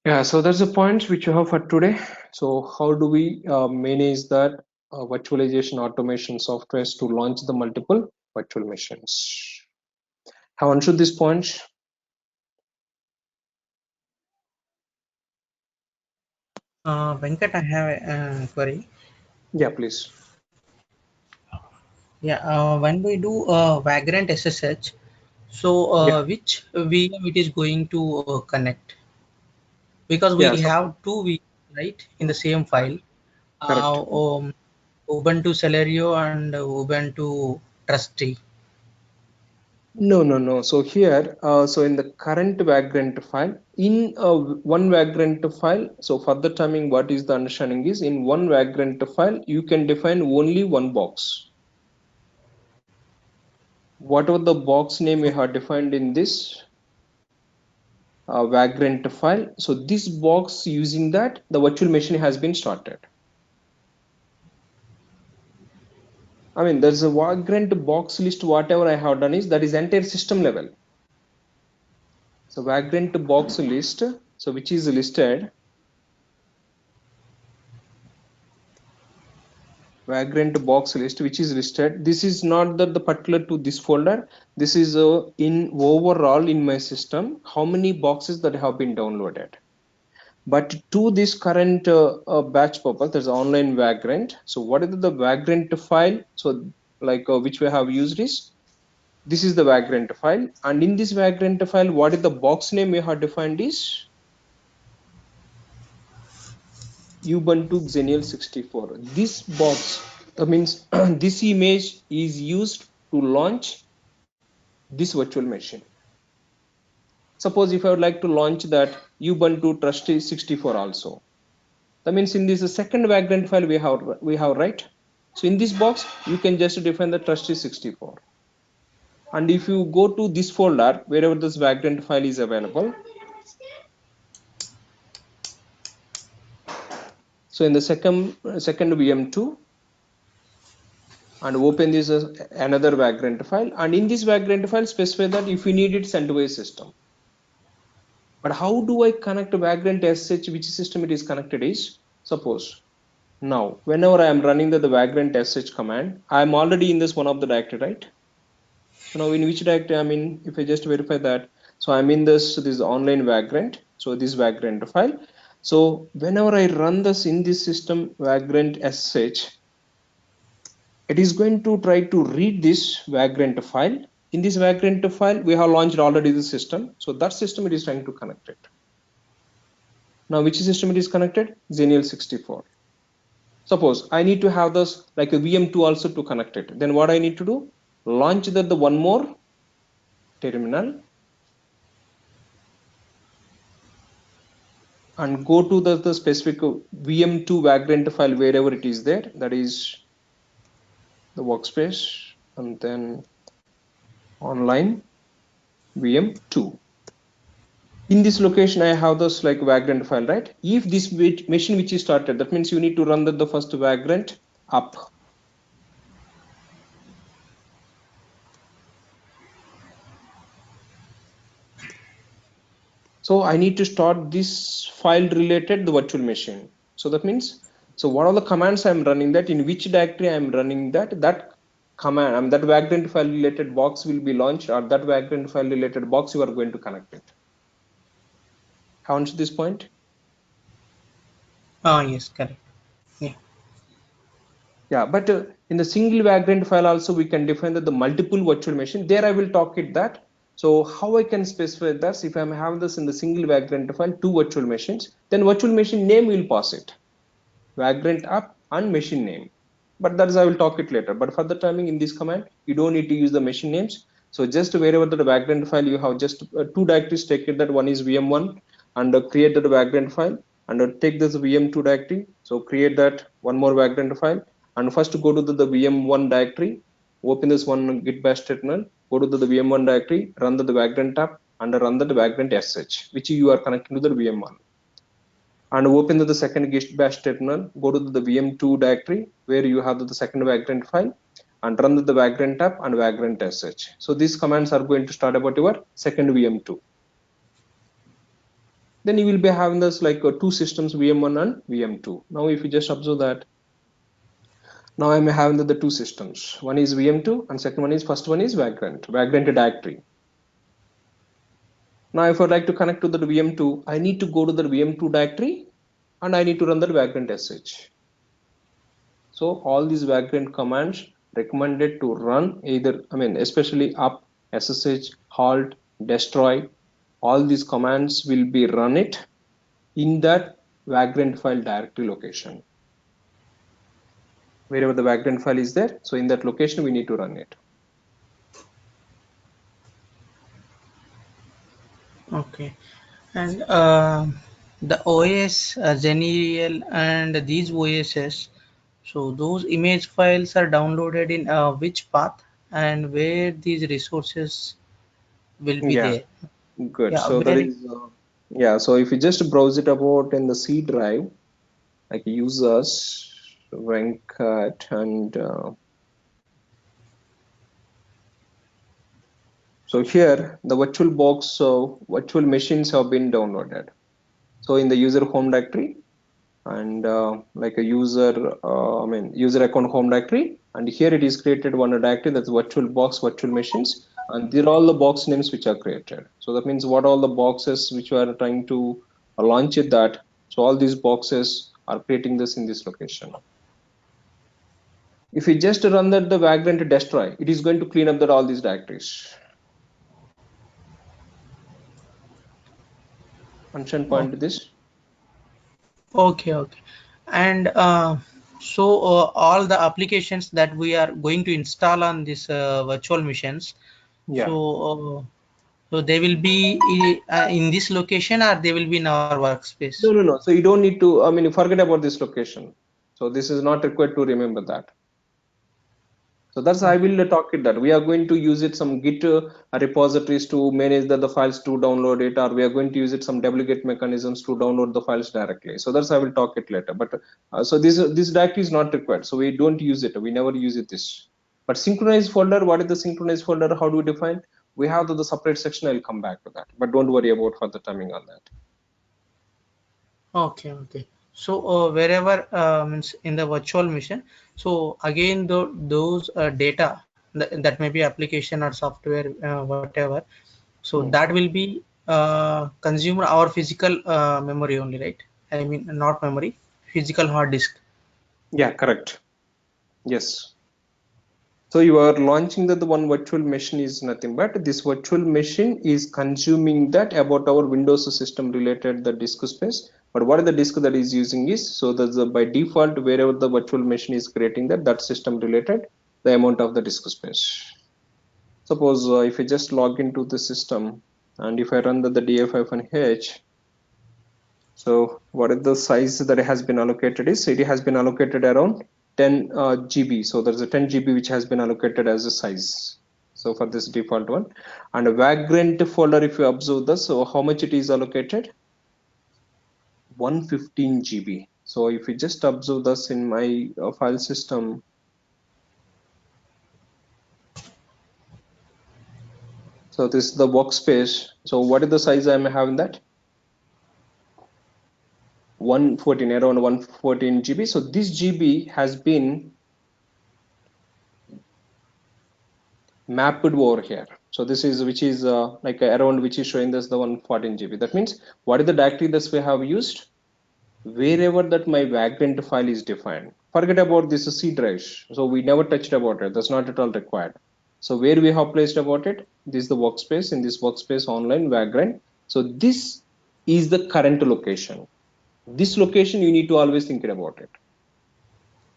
Yeah, so that's the points which you have for today. So how do we manage that virtualization automation softwares to launch the multiple virtual machines? Have understood these points? Venkat, I have a query. Yeah, please. Yeah, when we do Vagrant SSH, so Yeah, which VM it is going to connect? Because we yeah, so have two VMs, right, in the same file. correct. Ubuntu Celerio and Ubuntu Trustee. No, no, no. So here, so in the current Vagrant file, in one Vagrant file, so for the timing, what is the understanding is in one Vagrant file, you can define only one box. Whatever the box name we have defined in this Vagrant file. So this box, using that, the virtual machine has been started. I mean, there's a Vagrant box list. Whatever I have done is that is entire system level. So Vagrant box list, so which is listed, Vagrant box list, which is listed. This is not that the particular to this folder. This is in overall in my system, how many boxes that have been downloaded. But to this current batch purpose, there's online Vagrant. So what is the Vagrant file? So like which we have used is, this is the Vagrant file. And in this Vagrant file, what is the box name we have defined is Ubuntu Xenial 64. This box, that means this image is used to launch this virtual machine. Suppose if I would like to launch that Ubuntu Trustee 64 also. That means in this second Vagrant file we have right. So in this box, you can just define the trustee 64. And if you go to this folder, wherever this Vagrant file is available, so in the second VM2, and open this as another Vagrant file, and in this Vagrant file specify that if you need it, send away system. But how do I connect Vagrant SSH, which system it is connected is, suppose now whenever I am running the Vagrant SSH command, I am already in this one of the directory, right? So now in which directory I'm in, if I just verify that, so I'm in this online Vagrant, so this Vagrant file. So whenever I run this in this system Vagrant SSH, it is going to try to read this Vagrant file. In this Vagrant file, we have launched already the system. So that system it is trying to connect it. Now, which system it is connected? Xenial 64. Suppose I need to have this like a VM2 also to connect it. Then what I need to do? Launch the one more terminal and go to the specific VM2 Vagrant file wherever it is there. That is the workspace, and then online VM2. In this location, I have this like Vagrant file, right? If this machine which is started, that means you need to run the first Vagrant up. So I need to start this file related the virtual machine. So that means, so what are the commands I'm running that, in which directory I'm running that command, that Vagrant file related box will be launched, or that Vagrant file related box you are going to connect it. How much this point? Yes, correct. Yeah. Yeah, but in the single Vagrant file also we can define that the multiple virtual machine. There I will talk it that. So how I can specify that, if I'm having this in the single Vagrant file, two virtual machines, then virtual machine name will pass it. Vagrant app and machine name. But that is I will talk it later. But for the timing in this command, you don't need to use the machine names. So just wherever the Vagrant file you have just two directories, take it that one is VM1 and create that Vagrant file, and take this VM2 directory. So create that one more Vagrant file, and first go to the VM1 directory, open this one git bash terminal, go to the VM1 directory, run the Vagrant tab, and run the Vagrant sh, which you are connecting to the VM1. And open the second git bash terminal, go to the VM2 directory where you have the second Vagrant file, and run the Vagrant tab and Vagrant sh. So these commands are going to start about your second VM2. Then you will be having this like two systems, VM1 and VM2. Now if you just observe that, now I'm having the two systems. One is VM2 and first one is Vagrant directory. Now if I'd like to connect to the VM2, I need to go to the VM2 directory and I need to run the Vagrant sh. So all these Vagrant commands recommended to run either, especially up, ssh, halt, destroy, all these commands will be run it in that Vagrant file directory location. Wherever the Vagrant file is there, so in that location we need to run it. Okay. And the OS, Xenial and these OSs, so those image files are downloaded in which path and where these resources will be Yeah, there? good. Yeah, So that where? is, yeah. So if you just browse it about in the C drive, like users, Venkat, and so here the Virtualbox, so virtual machines have been downloaded. So in the user home directory, and like a user account home directory, and here it is created one directory, that's Virtualbox virtual machines, and these are all the box names which are created. So that means what all the boxes which you are trying to launch it, that so all these boxes are creating this in this location. If you just run that the Vagrant destroy, it is going to clean up that all these directories. Understand Oh, point to this? okay, okay. And all the applications that we are going to install on this virtual machines, so Yeah. so they will be in this location or they will be in our workspace. No, no, no. So you don't need to, forget about this location. So this is not required to remember that. So that's I Okay. will talk it that we are going to use it some Git repositories to manage the files to download it, or we are going to use it some duplicate mechanisms to download the files directly. So that's I will talk it later. But so this directory is not required. So we don't use it. We never use it this. But synchronized folder, what is the synchronized folder? How do we define? We have the separate section. I'll come back to that. But don't worry about further timing on that. Okay, okay. So wherever means in the virtual machine, so again those data that may be application or software, whatever, so Hmm. that will be consumed our physical memory only, right? I mean not memory, physical hard disk. Yeah, correct. Yes. So you are launching that the one virtual machine is nothing but this virtual machine is consuming that about our Windows system related the disk space. But what is the disk that is using is, so that's by default wherever the virtual machine is creating that system related the amount of the disk space. Suppose if I just log into the system and if I run the df-h, so what is the size that it has been allocated is, it has been allocated around 10 GB. So there's a 10 GB which has been allocated as a size. So for this default one, and a Vagrant folder, if you observe this, so how much it is allocated? 115 GB. So if you just observe this in my file system, so this is the workspace. So what is the size I'm having that? 114, around 114 GB. So this GB has been mapped over here. So this is which is like around which is showing this the 114 GB. That means what is the directory that we have used? Wherever that my Vagrant file is defined. Forget about this C drive. So we never touched about it. That's not at all required. So where we have placed about it, this is the workspace. In this workspace online Vagrant. So this is the current location. This location you need to always think about it.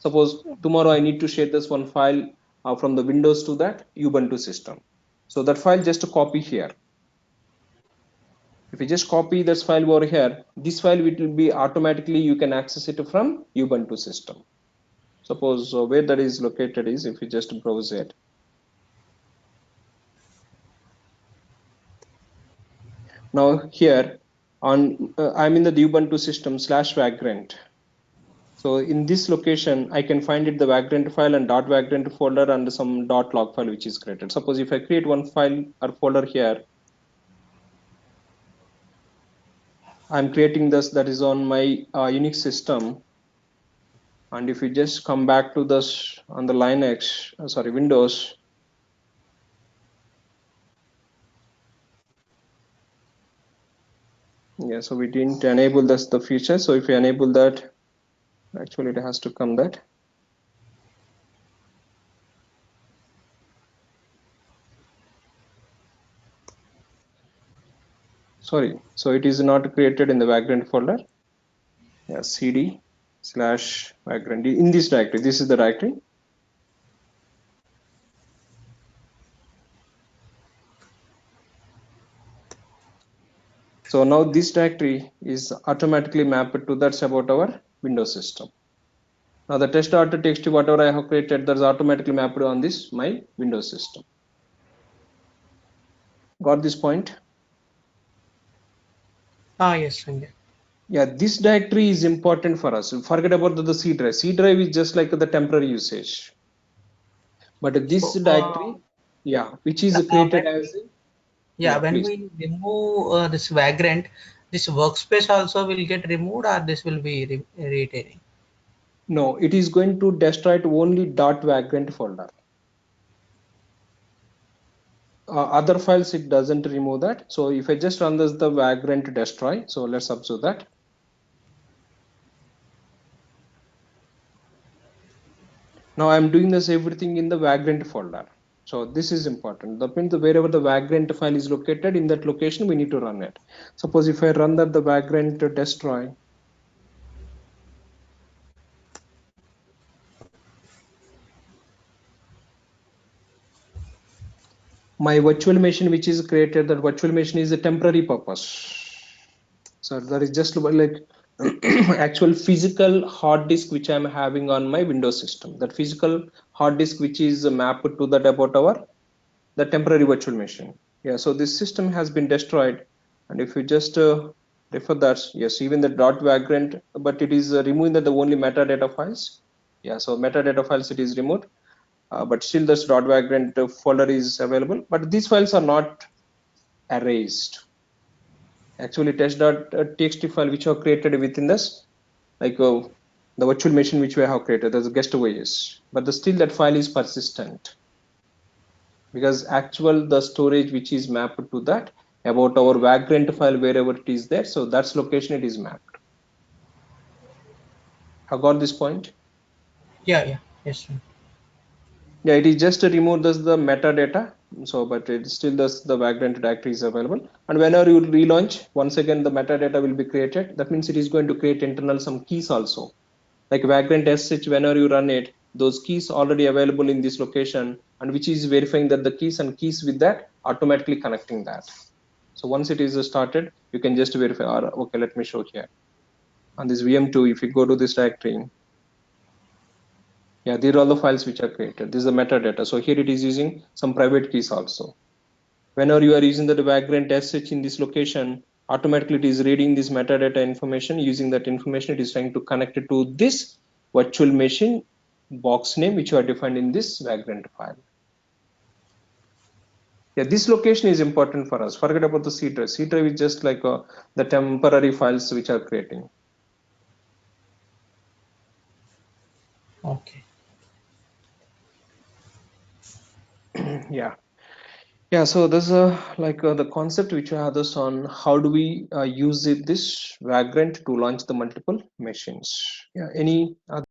Suppose tomorrow I need to share this one file from the Windows to that Ubuntu system. So that file just to copy here. If you just copy this file over here, this file will be automatically, you can access it from Ubuntu system. Suppose where that is located is, if you just browse it. Now here on, I'm in the Ubuntu system /vagrant. So in this location, I can find it the Vagrant file and .vagrant folder and some .log file which is created. Suppose if I create one file or folder here, I'm creating this that is on my Unix system. And if you just come back to this on the Linux, sorry, Windows, yeah, so we didn't enable this the feature. So if you enable that, actually it has to come that. Sorry, so it is not created in the Vagrant folder. Yeah, cd/vagrant in this directory. This is the directory. So now this directory is automatically mapped to that's about our Windows system. Now the test.txt whatever I have created, that's automatically mapped on this my Windows system. Got this point? Yes, Sanjay. Yeah, this directory is important for us. Forget about the C drive. C drive is just like the temporary usage. But this So, directory, yeah, which is when created as, yeah, when please. we remove this Vagrant, this workspace also will get removed, or this will be retaining? No, it is going to destroy only .vagrant folder. Other files it doesn't remove that. So if I just run this the vagrant destroy, so let's observe that. Now I'm doing this everything in the vagrant folder. So this is important. That means wherever the vagrant file is located, in that location we need to run it. Suppose if I run that the vagrant destroy, my virtual machine which is created, that virtual machine is a temporary purpose. So that is just like actual physical hard disk which I'm having on my Windows system. That physical hard disk which is mapped to that about our the temporary virtual machine. Yeah, so this system has been destroyed. And if you just refer that, yes, even the .vagrant, but it is removing the only metadata files. Yeah, so metadata files it is removed, but still this .vagrant folder is available. But these files are not erased. Actually, test.txt file which are created within this, like the virtual machine which we have created as a guest OS, but still that file is persistent because actual the storage which is mapped to that about our vagrant file wherever it is there, so that's location it is mapped. Have got this point? Yeah. Yes, sir. Yeah, it is just to remove this the metadata. So, but it still does the vagrant directory is available. And whenever you relaunch, once again the metadata will be created. That means it is going to create internal some keys also. Like vagrant sh, whenever you run it, those keys already available in this location, and which is verifying that the keys and keys with that automatically connecting that. So once it is started, you can just verify. Okay, let me show here. On this VM2, if you go to this directory, yeah, these are all the files which are created. This is the metadata. So here it is using some private keys also. Whenever you are using the vagrant sh in this location, automatically it is reading this metadata information. Using that information, it is trying to connect it to this virtual machine box name which you are defined in this vagrant file. Yeah, this location is important for us. Forget about the C drive. C drive is just like the temporary files which are creating. Okay. Yeah. Yeah, so there's like the concept which we have this on how do we use this vagrant to launch the multiple machines. Yeah, any